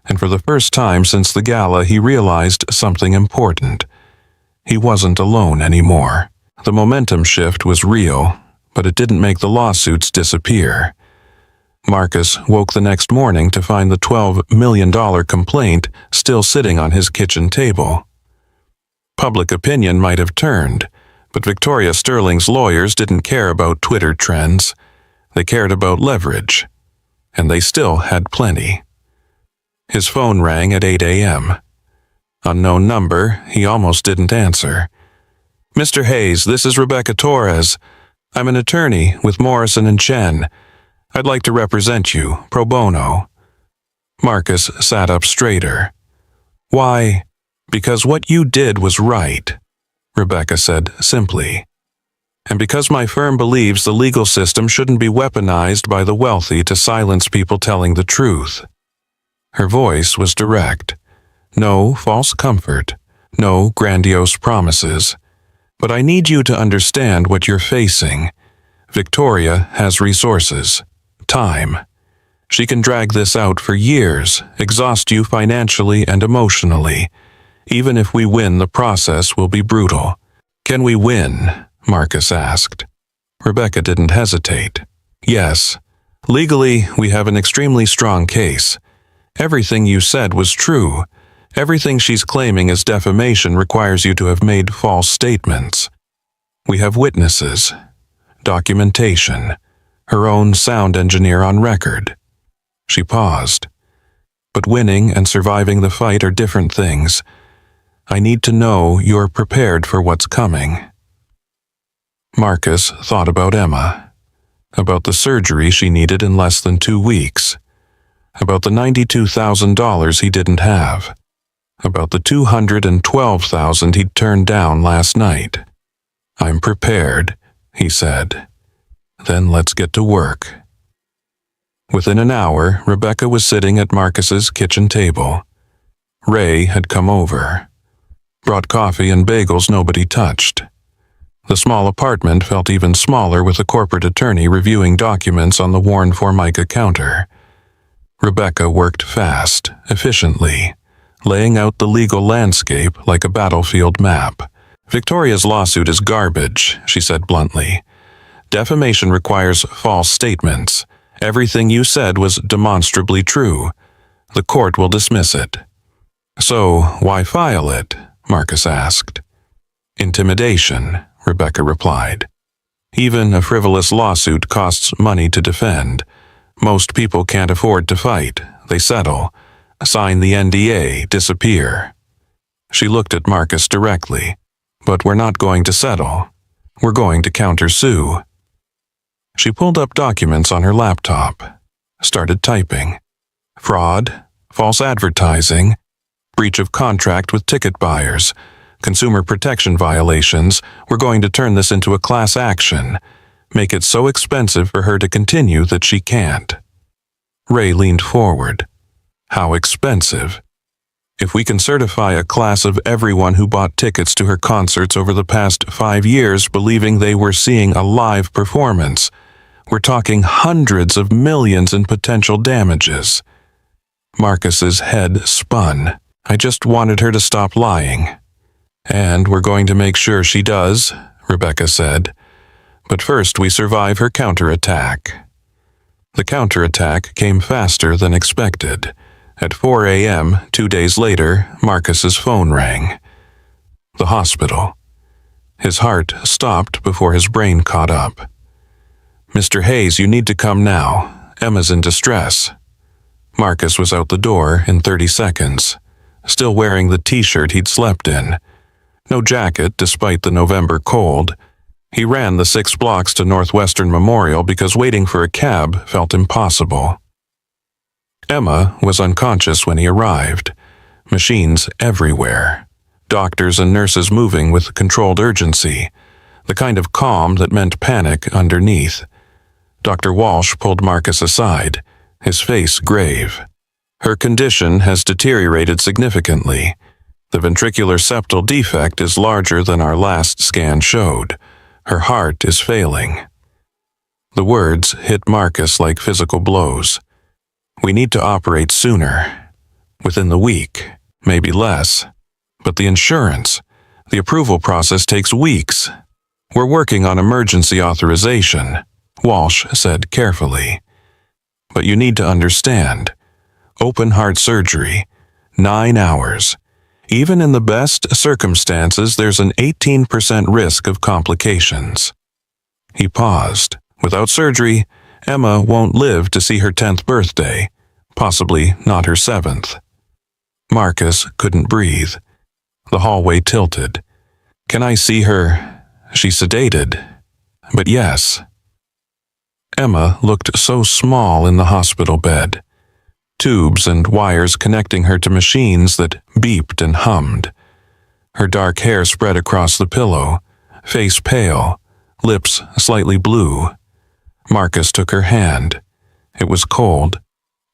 And for the first time since the gala, he realized something important. He wasn't alone anymore. The momentum shift was real, but it didn't make the lawsuits disappear. Marcus woke the next morning to find the $12 million complaint still sitting on his kitchen table. Public opinion might have turned, but Victoria Sterling's lawyers didn't care about Twitter trends. They cared about leverage, and they still had plenty. His phone rang at 8 a.m. Unknown number, he almost didn't answer. "Mr. Hayes, this is Rebecca Torres. I'm an attorney with Morrison & Chen. I'd like to represent you, pro bono." Marcus sat up straighter. "Why?" "Because what you did was right," Rebecca said simply. "And because my firm believes the legal system shouldn't be weaponized by the wealthy to silence people telling the truth." Her voice was direct. No false comfort, no grandiose promises. "But I need you to understand what you're facing. Victoria has resources, time. She can drag this out for years, exhaust you financially and emotionally. Even if we win, the process will be brutal. Can we win? Marcus asked. Rebecca didn't hesitate. Yes. Legally, we have an extremely strong case. Everything you said was true. Everything she's claiming as defamation requires you to have made false statements. We have witnesses, documentation, her own sound engineer on record. She paused. But winning and surviving the fight are different things. I need to know you're prepared for what's coming. Marcus thought about Emma, about the surgery she needed in less than 2 weeks, about the $92,000 he didn't have, about the $212,000 he'd turned down last night. I'm prepared, he said. Then let's get to work. Within an hour, Rebecca was sitting at Marcus's kitchen table. Ray had come over, brought coffee and bagels nobody touched. The small apartment felt even smaller with a corporate attorney reviewing documents on the worn Formica counter. Rebecca worked fast, efficiently, laying out the legal landscape like a battlefield map. Victoria's lawsuit is garbage, she said bluntly. Defamation requires false statements. Everything you said was demonstrably true. The court will dismiss it. So, why file it? Marcus asked. Intimidation, Rebecca replied. Even a frivolous lawsuit costs money to defend. Most people can't afford to fight. They settle, sign the NDA, disappear. She looked at Marcus directly. But we're not going to settle. We're going to countersue. She pulled up documents on her laptop, started typing. Fraud, false advertising, breach of contract with ticket buyers, consumer protection violations. We're going to turn this into a class action, make it so expensive for her to continue that she can't. Ray leaned forward. How expensive? If we can certify a class of everyone who bought tickets to her concerts over the past 5 years believing they were seeing a live performance, we're talking hundreds of millions in potential damages. Marcus's head spun. I just wanted her to stop lying. And we're going to make sure she does, Rebecca said. But first we survive her counterattack. The counterattack came faster than expected. At 4 a.m., 2 days later, Marcus's phone rang. The hospital. His heart stopped before his brain caught up. Mr. Hayes, you need to come now. Emma's in distress. Marcus was out the door in 30 seconds, still wearing the t-shirt he'd slept in. No jacket despite the November cold. He ran the 6 blocks to Northwestern Memorial because waiting for a cab felt impossible. Emma was unconscious when he arrived. Machines everywhere. Doctors and nurses moving with controlled urgency. The kind of calm that meant panic underneath. Dr. Walsh pulled Marcus aside, his face grave. Her condition has deteriorated significantly. The ventricular septal defect is larger than our last scan showed. Her heart is failing. The words hit Marcus like physical blows. We need to operate sooner. Within the week, maybe less. But the insurance, the approval process takes weeks. We're working on emergency authorization, Walsh said carefully. But you need to understand. Open heart surgery, 9 hours. Even in the best circumstances, there's an 18% risk of complications. He paused. Without surgery, Emma won't live to see her 10th birthday, possibly not her 7th. Marcus couldn't breathe. The hallway tilted. Can I see her? She's sedated. But yes. Emma looked so small in the hospital bed. Tubes and wires connecting her to machines that beeped and hummed. Her dark hair spread across the pillow, face pale, lips slightly blue. Marcus took her hand. It was cold.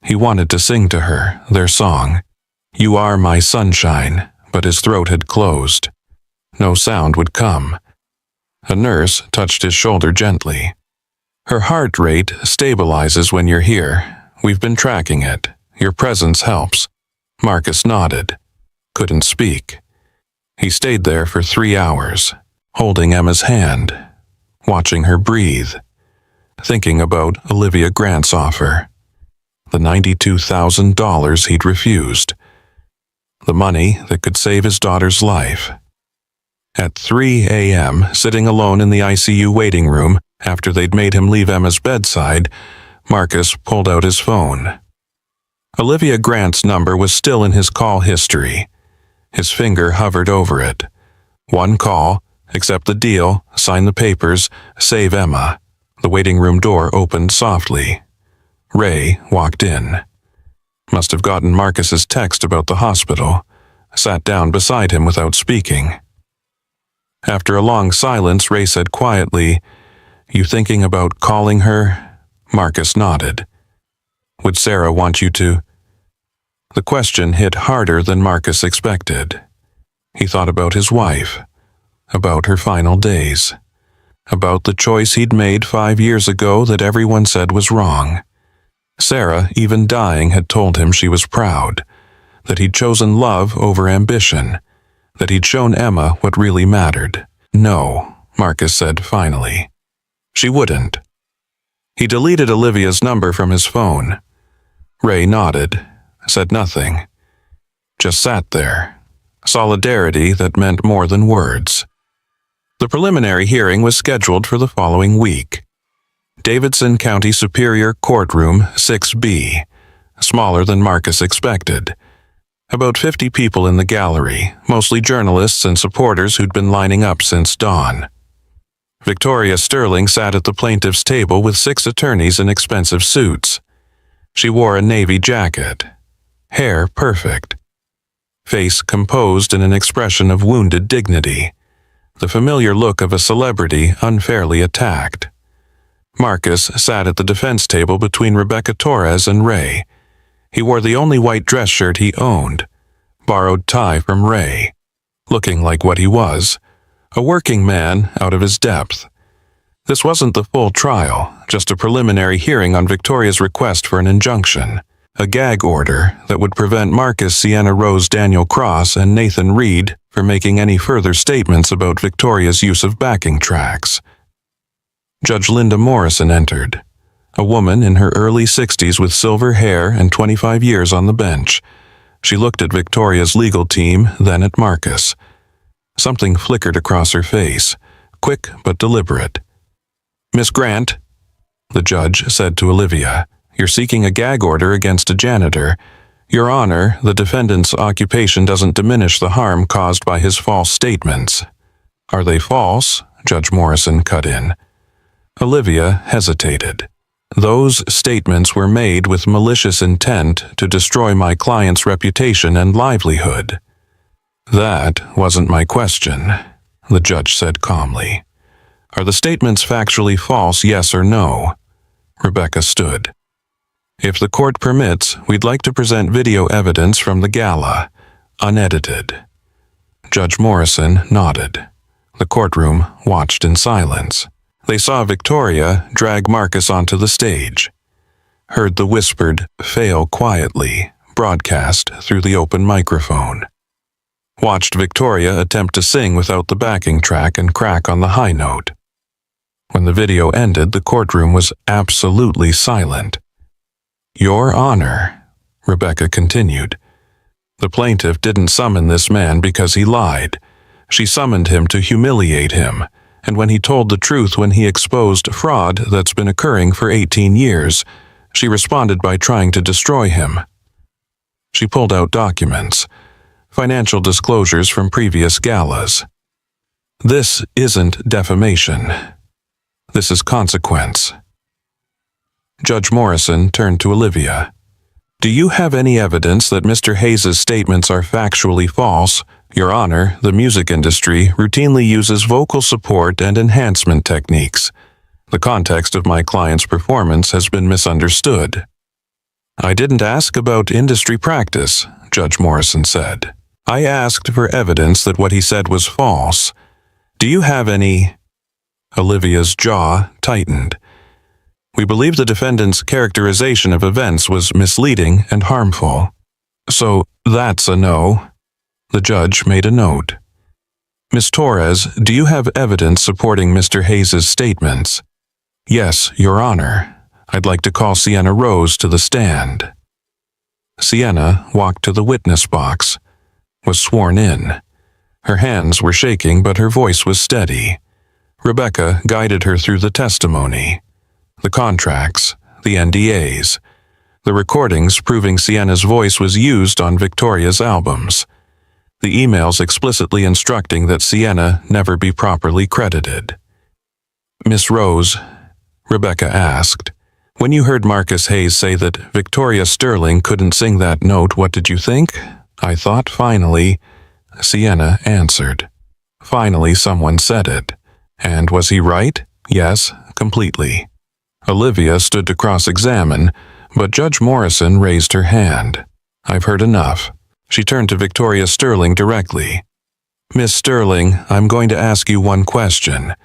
He wanted to sing to her, their song. You are my sunshine, but his throat had closed. No sound would come. A nurse touched his shoulder gently. Her heart rate stabilizes when you're here. We've been tracking it. Your presence helps. Marcus nodded. Couldn't speak. He stayed there for 3 hours, holding Emma's hand, watching her breathe, thinking about Olivia Grant's offer. The $92,000 he'd refused. The money that could save his daughter's life. At 3 a.m., sitting alone in the ICU waiting room after they'd made him leave Emma's bedside, Marcus pulled out his phone. Olivia Grant's number was still in his call history. His finger hovered over it. One call, accept the deal, sign the papers, save Emma. The waiting room door opened softly. Ray walked in. Must have gotten Marcus's text about the hospital. Sat down beside him without speaking. After a long silence, Ray said quietly, "You thinking about calling her?" Marcus nodded. "Would Sarah want you to?" The question hit harder than Marcus expected. He thought about his wife, about her final days, about the choice he'd made 5 years ago that everyone said was wrong. Sarah, even dying, had told him she was proud, that he'd chosen love over ambition, that he'd shown Emma what really mattered. "No," Marcus said finally. "She wouldn't." He deleted Olivia's number from his phone. Ray nodded, said nothing. Just sat there. Solidarity that meant more than words. The preliminary hearing was scheduled for the following week. Davidson County Superior Courtroom 6B, smaller than Marcus expected. About 50 people in the gallery, mostly journalists and supporters who'd been lining up since dawn. Victoria Sterling sat at the plaintiff's table with 6 attorneys in expensive suits. She wore a navy jacket. Hair perfect. Face composed in an expression of wounded dignity. The familiar look of a celebrity unfairly attacked. Marcus sat at the defense table between Rebecca Torres and Ray. He wore the only white dress shirt he owned, borrowed tie from Ray, looking like what he was, a working man out of his depth. This wasn't the full trial, just a preliminary hearing on Victoria's request for an injunction, a gag order that would prevent Marcus Sienna Rose Daniel Cross and Nathan Reed from making any further statements about Victoria's use of backing tracks. Judge Linda Morrison entered, a woman in her early 60s with silver hair and 25 years on the bench. She looked at Victoria's legal team, then at Marcus. Something flickered across her face, quick but deliberate. "Miss Grant," the judge said to Olivia, "you're seeking a gag order against a janitor. Your Honor, the defendant's occupation doesn't diminish the harm caused by his false statements." "Are they false?" Judge Morrison cut in. Olivia hesitated. "Those statements were made with malicious intent to destroy my client's reputation and livelihood." "That wasn't my question," the judge said calmly. "Are the statements factually false, yes or no?" Rebecca stood. "If the court permits, we'd like to present video evidence from the gala, unedited." Judge Morrison nodded. The courtroom watched in silence. They saw Victoria drag Marcus onto the stage, heard the whispered "fail quietly" broadcast through the open microphone, watched Victoria attempt to sing without the backing track and crack on the high note. When the video ended, the courtroom was absolutely silent. "Your Honor," Rebecca continued, "the plaintiff didn't summon this man because he lied. She summoned him to humiliate him. And when he told the truth when he exposed fraud that's been occurring for 18 years, she responded by trying to destroy him." She pulled out documents, financial disclosures from previous galas. "This isn't defamation. This is consequence." Judge Morrison turned to Olivia. "Do you have any evidence that Mr. Hayes' statements are factually false? Your Honor, the music industry routinely uses vocal support and enhancement techniques. The context of my client's performance has been misunderstood." "I didn't ask about industry practice," Judge Morrison said. "I asked for evidence that what he said was false. Do you have any?" Olivia's jaw tightened. We believe the defendant's characterization of events was misleading and harmful. So, that's a no. The judge made a note. Miss Torres, do you have evidence supporting Mr. Hayes's statements? Yes, Your Honor. I'd like to call Sienna Rose to the stand. Sienna walked to the witness box, was sworn in. Her hands were shaking, but her voice was steady. Rebecca guided her through the testimony, the contracts, the NDAs, the recordings proving Sienna's voice was used on Victoria's albums, the emails explicitly instructing that Sienna never be properly credited. Miss Rose, Rebecca asked, when you heard Marcus Hayes say that Victoria Sterling couldn't sing that note, what did you think? I thought, finally. Sienna answered. Finally, someone said it. And was he right? Yes, completely. Olivia stood to cross-examine, but Judge Morrison raised her hand. I've heard enough. She turned to Victoria Sterling directly. Miss Sterling, I'm going to ask you one question.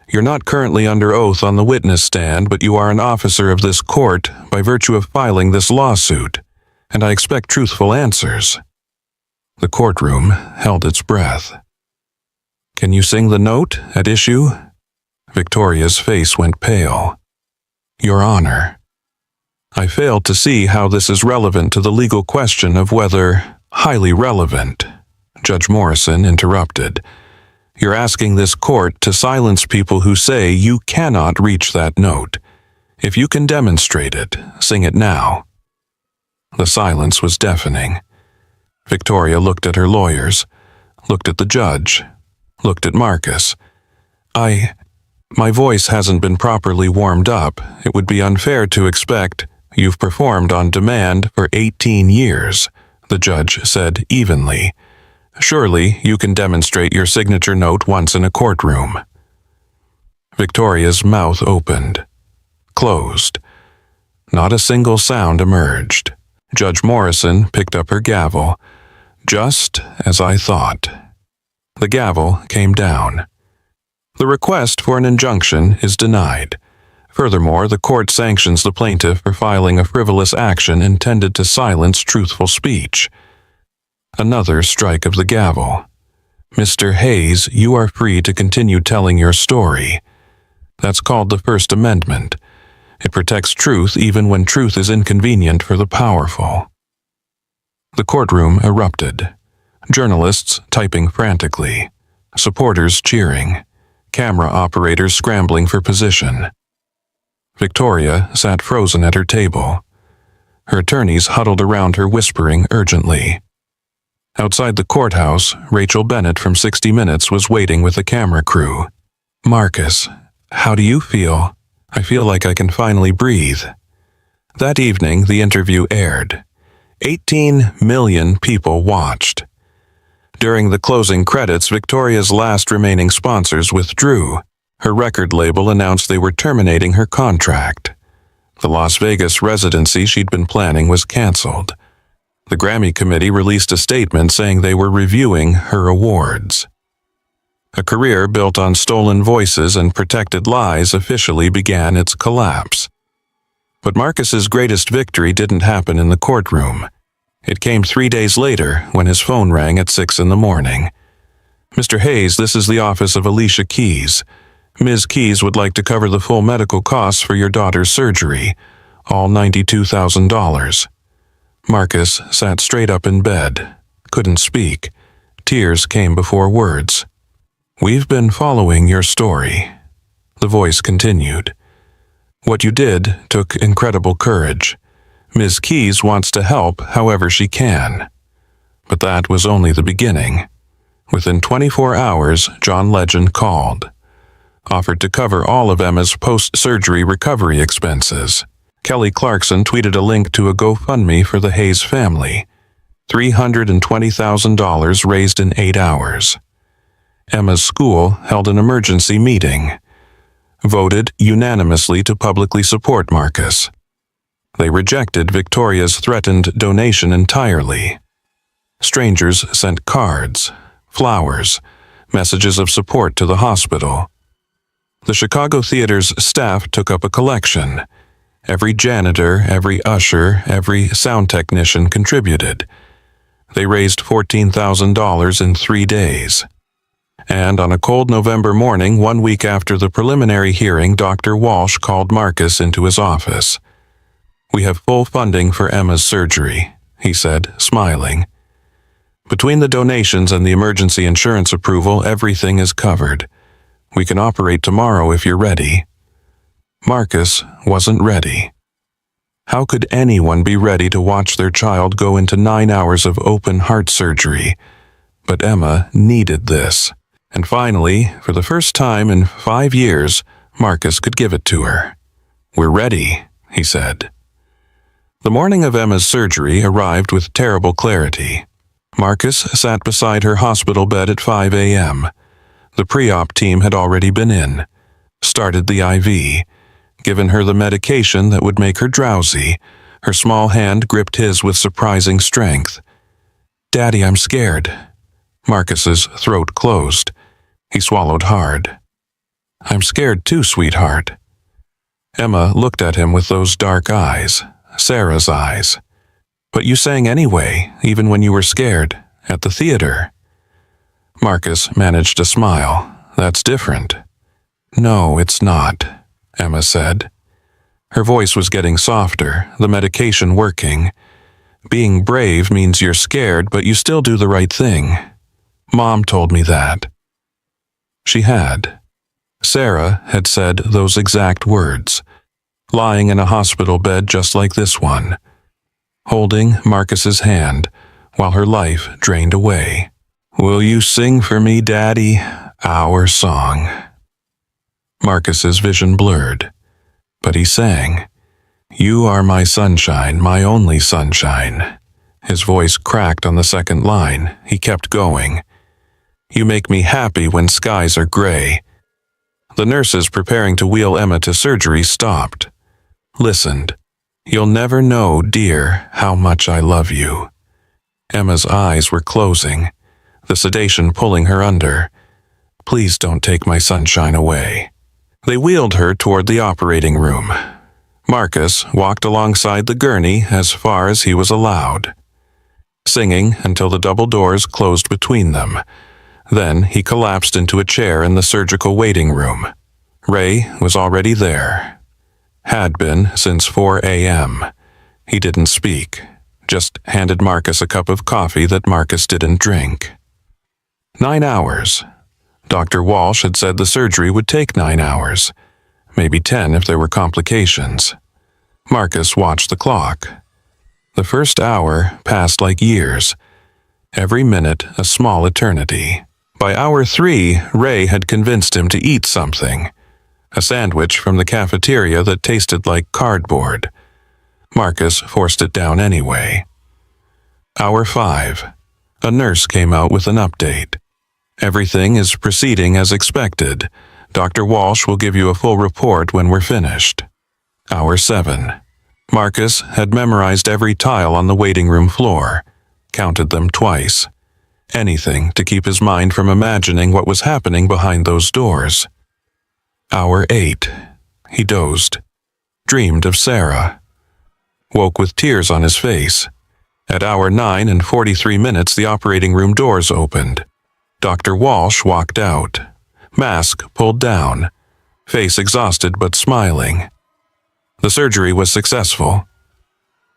You're not currently under oath on the witness stand, but you are an officer of this court by virtue of filing this lawsuit, and I expect truthful answers. The courtroom held its breath. Can you sing the note at issue? Victoria's face went pale. Your Honor. I failed to see how this is relevant to the legal question of whether highly relevant, Judge Morrison interrupted. You're asking this court to silence people who say you cannot reach that note. If you can demonstrate it, sing it now. The silence was deafening. Victoria looked at her lawyers, looked at the judge, looked at Marcus. My voice hasn't been properly warmed up. It would be unfair to expect. You've performed on demand for 18 years, the judge said evenly. Surely you can demonstrate your signature note once in a courtroom. Victoria's mouth opened, closed. Not a single sound emerged. Judge Morrison picked up her gavel. Just as I thought. The gavel came down. The request for an injunction is denied. Furthermore, the court sanctions the plaintiff for filing a frivolous action intended to silence truthful speech. Another strike of the gavel. Mr. Hayes, you are free to continue telling your story. That's called the First Amendment. It protects truth even when truth is inconvenient for the powerful. The courtroom erupted. Journalists typing frantically. Supporters cheering. Camera operators scrambling for position. Victoria sat frozen at her table. Her attorneys huddled around her whispering urgently. Outside the courthouse, Rachel Bennett from 60 Minutes was waiting with the camera crew. Marcus, how do you feel? I feel like I can finally breathe. That evening, the interview aired. 18 million people watched. During the closing credits, Victoria's last remaining sponsors withdrew. Her record label announced they were terminating her contract. The Las Vegas residency she'd been planning was canceled. The Grammy committee released a statement saying they were reviewing her awards. A career built on stolen voices and protected lies officially began its collapse. But Marcus's greatest victory didn't happen in the courtroom. It came 3 days later when his phone rang at 6 in the morning. Mr. Hayes, this is the office of Alicia Keys. Ms. Keys would like to cover the full medical costs for your daughter's surgery, all $92,000. Marcus sat straight up in bed, couldn't speak. Tears came before words. We've been following your story. The voice continued. What you did took incredible courage. Ms. Keys wants to help however she can. But that was only the beginning. Within 24 hours, John Legend called. Offered to cover all of Emma's post-surgery recovery expenses. Kelly Clarkson tweeted a link to a GoFundMe for the Hayes family. $320,000 raised in 8 hours. Emma's school held an emergency meeting. Voted unanimously to publicly support Marcus. They rejected Victoria's threatened donation entirely. Strangers sent cards, flowers, messages of support to the hospital. The Chicago Theater's staff took up a collection. Every janitor, every usher, every sound technician contributed. They raised $14,000 in 3 days. And on a cold November morning, 1 week after the preliminary hearing, Dr. Walsh called Marcus into his office. "We have full funding for Emma's surgery," he said, smiling. "Between the donations and the emergency insurance approval, everything is covered. We can operate tomorrow if you're ready." Marcus wasn't ready. How could anyone be ready to watch their child go into 9 hours of open heart surgery? But Emma needed this. And finally, for the first time in 5 years, Marcus could give it to her. "We're ready," he said. The morning of Emma's surgery arrived with terrible clarity. Marcus sat beside her hospital bed at 5 a.m. The pre-op team had already been in, started the IV, given her the medication that would make her drowsy. Her small hand gripped his with surprising strength. "Daddy, I'm scared." Marcus's throat closed. He swallowed hard. "I'm scared too, sweetheart." Emma looked at him with those dark eyes, Sarah's eyes. "But you sang anyway, even when you were scared, at the theater." Marcus managed a smile. "That's different." "No, it's not," Emma said. Her voice was getting softer, the medication working. "Being brave means you're scared, but you still do the right thing. Mom told me that." She had. Sarah had said those exact words, lying in a hospital bed just like this one, holding Marcus's hand while her life drained away. "Will you sing for me, Daddy, our song?" Marcus's vision blurred, but he sang. "You are my sunshine, my only sunshine." His voice cracked on the second line. He kept going. "You make me happy when skies are gray." The nurses preparing to wheel Emma to surgery stopped, listened. "You'll never know, dear, how much I love you." Emma's eyes were closing, the sedation pulling her under. "Please don't take my sunshine away." They wheeled her toward the operating room. Marcus walked alongside the gurney as far as he was allowed, singing until the double doors closed between them. Then he collapsed into a chair in the surgical waiting room. Ray was already there. Had been since 4 a.m. He didn't speak, just handed Marcus a cup of coffee that Marcus didn't drink. 9 hours. Dr. Walsh had said the surgery would take 9 hours, maybe 10 if there were complications. Marcus watched the clock. The first hour passed like years, every minute a small eternity. By hour 3, Ray had convinced him to eat something, a sandwich from the cafeteria that tasted like cardboard. Marcus forced it down anyway. Hour 5. A nurse came out with an update. "Everything is proceeding as expected. Dr. Walsh will give you a full report when we're finished." Hour 7. Marcus had memorized every tile on the waiting room floor, counted them twice. Anything to keep his mind from imagining what was happening behind those doors. Hour 8. He dozed, dreamed of Sarah, woke with tears on his face. At hour 9 and 43 minutes, the operating room doors opened. Dr. Walsh walked out, mask pulled down, face exhausted but smiling. The surgery was successful.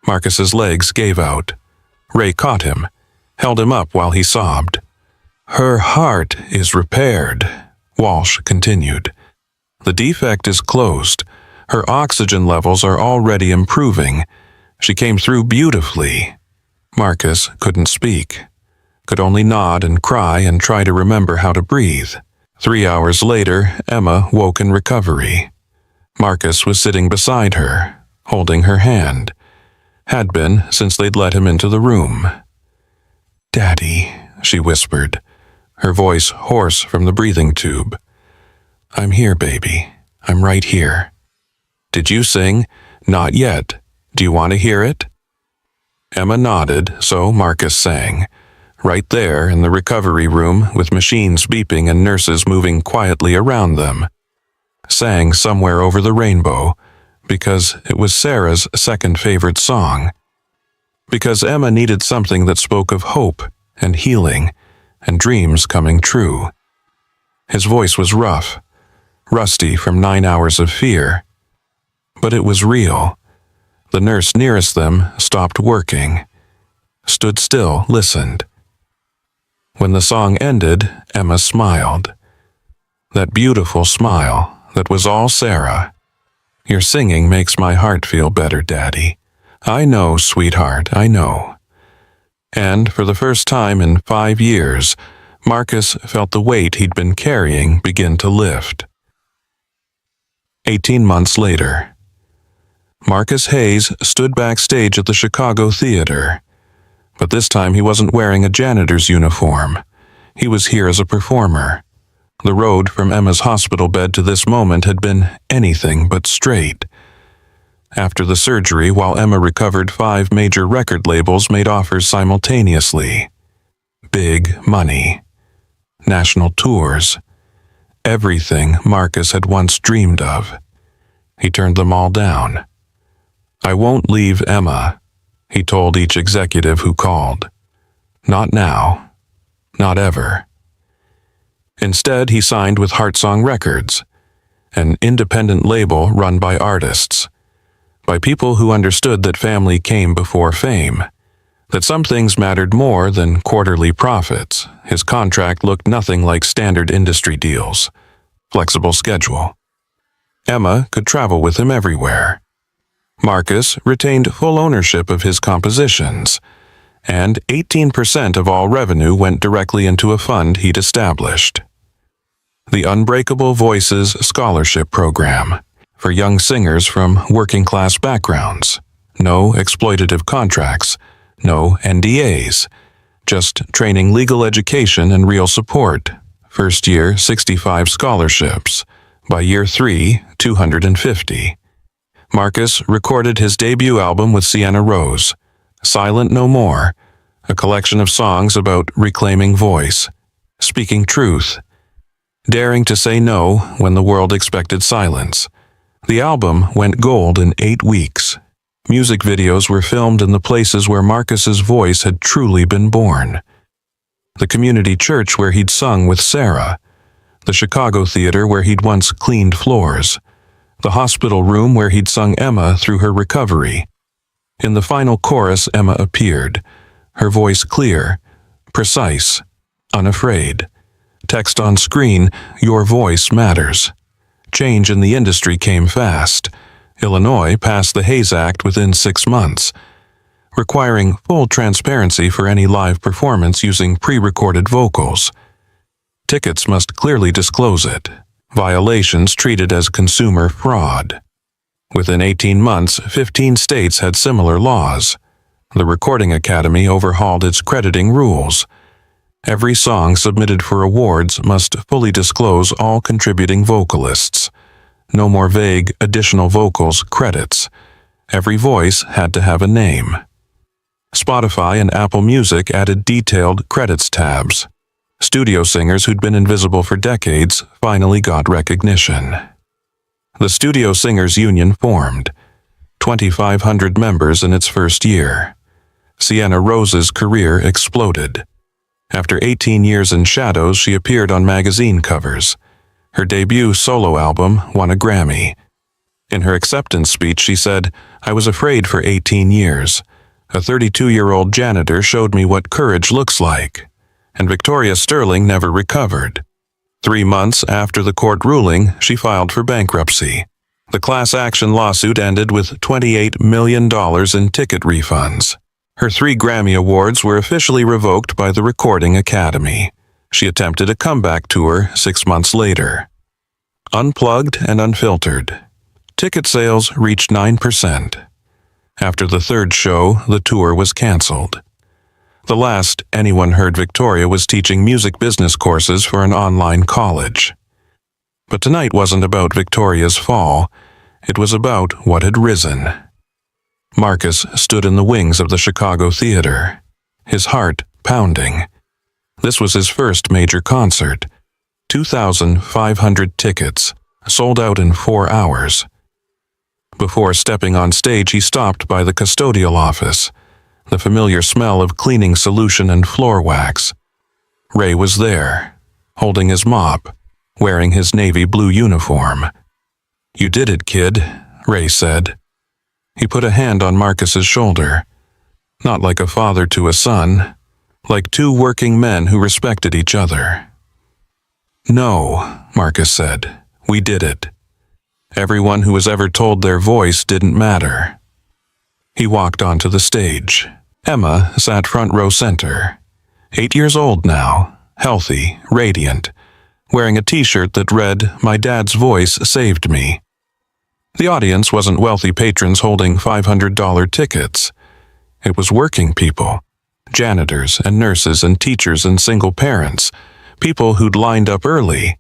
Marcus's legs gave out. Ray caught him, held him up while he sobbed. "Her heart is repaired," Walsh continued. "The defect is closed. Her oxygen levels are already improving. She came through beautifully." Marcus couldn't speak, could only nod and cry and try to remember how to breathe. 3 hours later, Emma woke in recovery. Marcus was sitting beside her, holding her hand. Had been since they'd let him into the room. "Daddy," she whispered, her voice hoarse from the breathing tube. "I'm here, baby. I'm right here." "Did you sing?" "Not yet. Do you want to hear it?" Emma nodded, so Marcus sang. Right there in the recovery room, with machines beeping and nurses moving quietly around them. Sang Somewhere Over the Rainbow, because it was Sarah's second favorite song, because Emma needed something that spoke of hope and healing and dreams coming true. His voice was rough, rusty from 9 hours of fear, but it was real. The nurse nearest them stopped working, stood still, listened. When the song ended, Emma smiled. That beautiful smile that was all Sarah. "Your singing makes my heart feel better, Daddy." "I know, sweetheart, I know." And for the first time in 5 years, Marcus felt the weight he'd been carrying begin to lift. 18 months later, Marcus Hayes stood backstage at the Chicago Theater. But this time he wasn't wearing a janitor's uniform. He was here as a performer. The road from Emma's hospital bed to this moment had been anything but straight. After the surgery, while Emma recovered, 5 major record labels made offers simultaneously. Big money. National tours. Everything Marcus had once dreamed of. He turned them all down. "I won't leave Emma," he told each executive who called. "Not now. Not ever." Instead, he signed with Heartsong Records, an independent label run by artists, by people who understood that family came before fame, that some things mattered more than quarterly profits. His contract looked nothing like standard industry deals. Flexible schedule. Emma could travel with him everywhere. Marcus retained full ownership of his compositions, and 18% of all revenue went directly into a fund he'd established. The Unbreakable Voices Scholarship Program, for young singers from working-class backgrounds. No exploitative contracts, no NDAs, just training, legal education, and real support. First year, 65 scholarships. By year 3, 250. Marcus recorded his debut album with Sienna Rose, Silent No More, a collection of songs about reclaiming voice, speaking truth, daring to say no when the world expected silence. The album went gold in 8 weeks. Music videos were filmed in the places where Marcus's voice had truly been born. The community church where he'd sung with Sarah, the Chicago Theater where he'd once cleaned floors, the hospital room where he'd sung Emma through her recovery. In the final chorus, Emma appeared, her voice clear, precise, unafraid. Text on screen, "Your voice matters." Change in the industry came fast. Illinois passed the Hayes Act within 6 months, requiring full transparency for any live performance using pre-recorded vocals. Tickets must clearly disclose it. Violations treated as consumer fraud. Within 18 months, 15 states had similar laws. The Recording Academy overhauled its crediting rules. Every song submitted for awards must fully disclose all contributing vocalists. No more vague additional vocals credits. Every voice had to have a name. Spotify and Apple Music added detailed credits tabs. Studio singers who'd been invisible for decades finally got recognition. The Studio Singers Union formed, 2,500 members in its first year. Sienna Rose's career exploded. After 18 years in shadows, she appeared on magazine covers. Her debut solo album won a Grammy. In her acceptance speech, she said, "I was afraid for 18 years. A 32-year-old janitor showed me what courage looks like." And Victoria Sterling never recovered. 3 months after the court ruling, she filed for bankruptcy. The class action lawsuit ended with $28 million in ticket refunds. Her 3 Grammy Awards were officially revoked by the Recording Academy. She attempted a comeback tour 6 months later. Unplugged and unfiltered. Ticket sales reached 9%. After the 3rd show, the tour was canceled. The last anyone heard Victoria was teaching music business courses for an online college. But tonight wasn't about Victoria's fall. It was about what had risen. Marcus stood in the wings of the Chicago Theater, his heart pounding. This was his first major concert. 2,500 tickets, sold out in 4 hours. Before stepping on stage, he stopped by the custodial office, the familiar smell of cleaning solution and floor wax. Ray was there, holding his mop, wearing his navy blue uniform. "You did it, kid," Ray said. He put a hand on Marcus's shoulder, not like a father to a son, like two working men who respected each other. "No," Marcus said, "we did it. Everyone who was ever told their voice didn't matter." He walked onto the stage. Emma sat front row center, 8 years old now, healthy, radiant, wearing a t-shirt that read, "My dad's voice saved me." The audience wasn't wealthy patrons holding $500 tickets. It was working people, janitors and nurses and teachers and single parents, people who'd lined up early,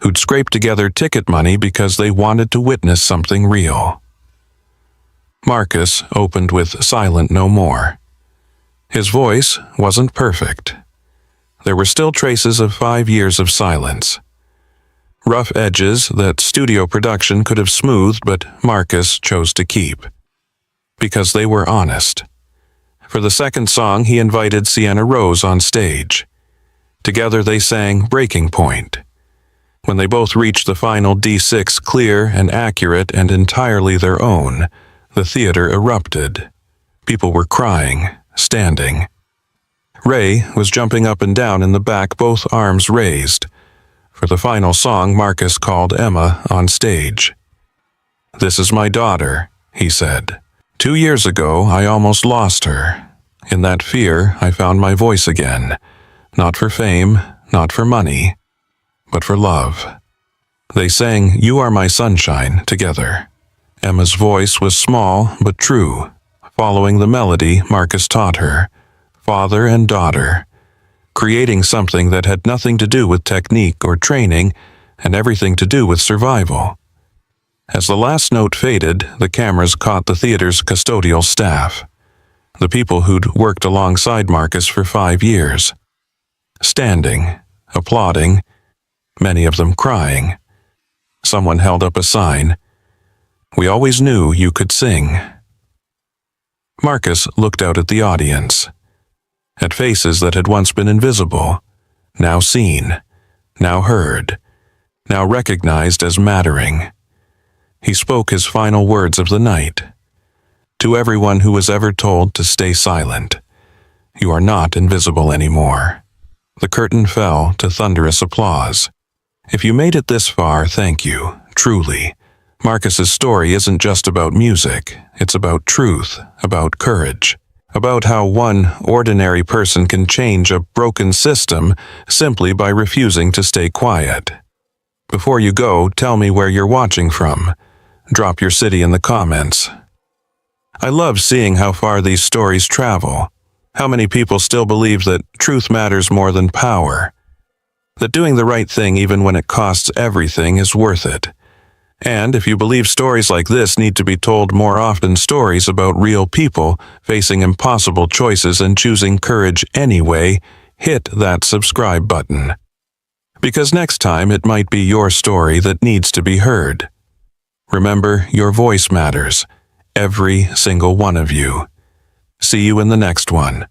who'd scraped together ticket money because they wanted to witness something real. Marcus opened with "Silent No More." His voice wasn't perfect. There were still traces of 5 years of silence. Rough edges that studio production could have smoothed, but Marcus chose to keep. Because they were honest. For the second song, he invited Sienna Rose on stage. Together they sang "Breaking Point." When they both reached the final D6 clear and accurate and entirely their own, the theater erupted. People were crying, standing. Ray was jumping up and down in the back, both arms raised. For the final song, Marcus called Emma on stage. "This is my daughter," he said. "2 years ago, I almost lost her. In that fear, I found my voice again. Not for fame, not for money, but for love." They sang "You Are My Sunshine" together. Emma's voice was small but true, following the melody Marcus taught her, father and daughter, creating something that had nothing to do with technique or training and everything to do with survival. As the last note faded, the cameras caught the theater's custodial staff, the people who'd worked alongside Marcus for 5 years, standing, applauding, many of them crying. Someone held up a sign, "We always knew you could sing." Marcus looked out at the audience, at faces that had once been invisible, now seen, now heard, now recognized as mattering. He spoke his final words of the night. To everyone who was ever told to stay silent, "You are not invisible anymore." The curtain fell to thunderous applause. If you made it this far, thank you, truly. Marcus's story isn't just about music, it's about truth, about courage, about how one ordinary person can change a broken system simply by refusing to stay quiet. Before you go, tell me where you're watching from. Drop your city in the comments. I love seeing how far these stories travel, how many people still believe that truth matters more than power, that doing the right thing even when it costs everything is worth it. And if you believe stories like this need to be told more often, stories about real people facing impossible choices and choosing courage anyway, hit that subscribe button. Because next time it might be your story that needs to be heard. Remember, your voice matters, every single one of you. See you in the next one.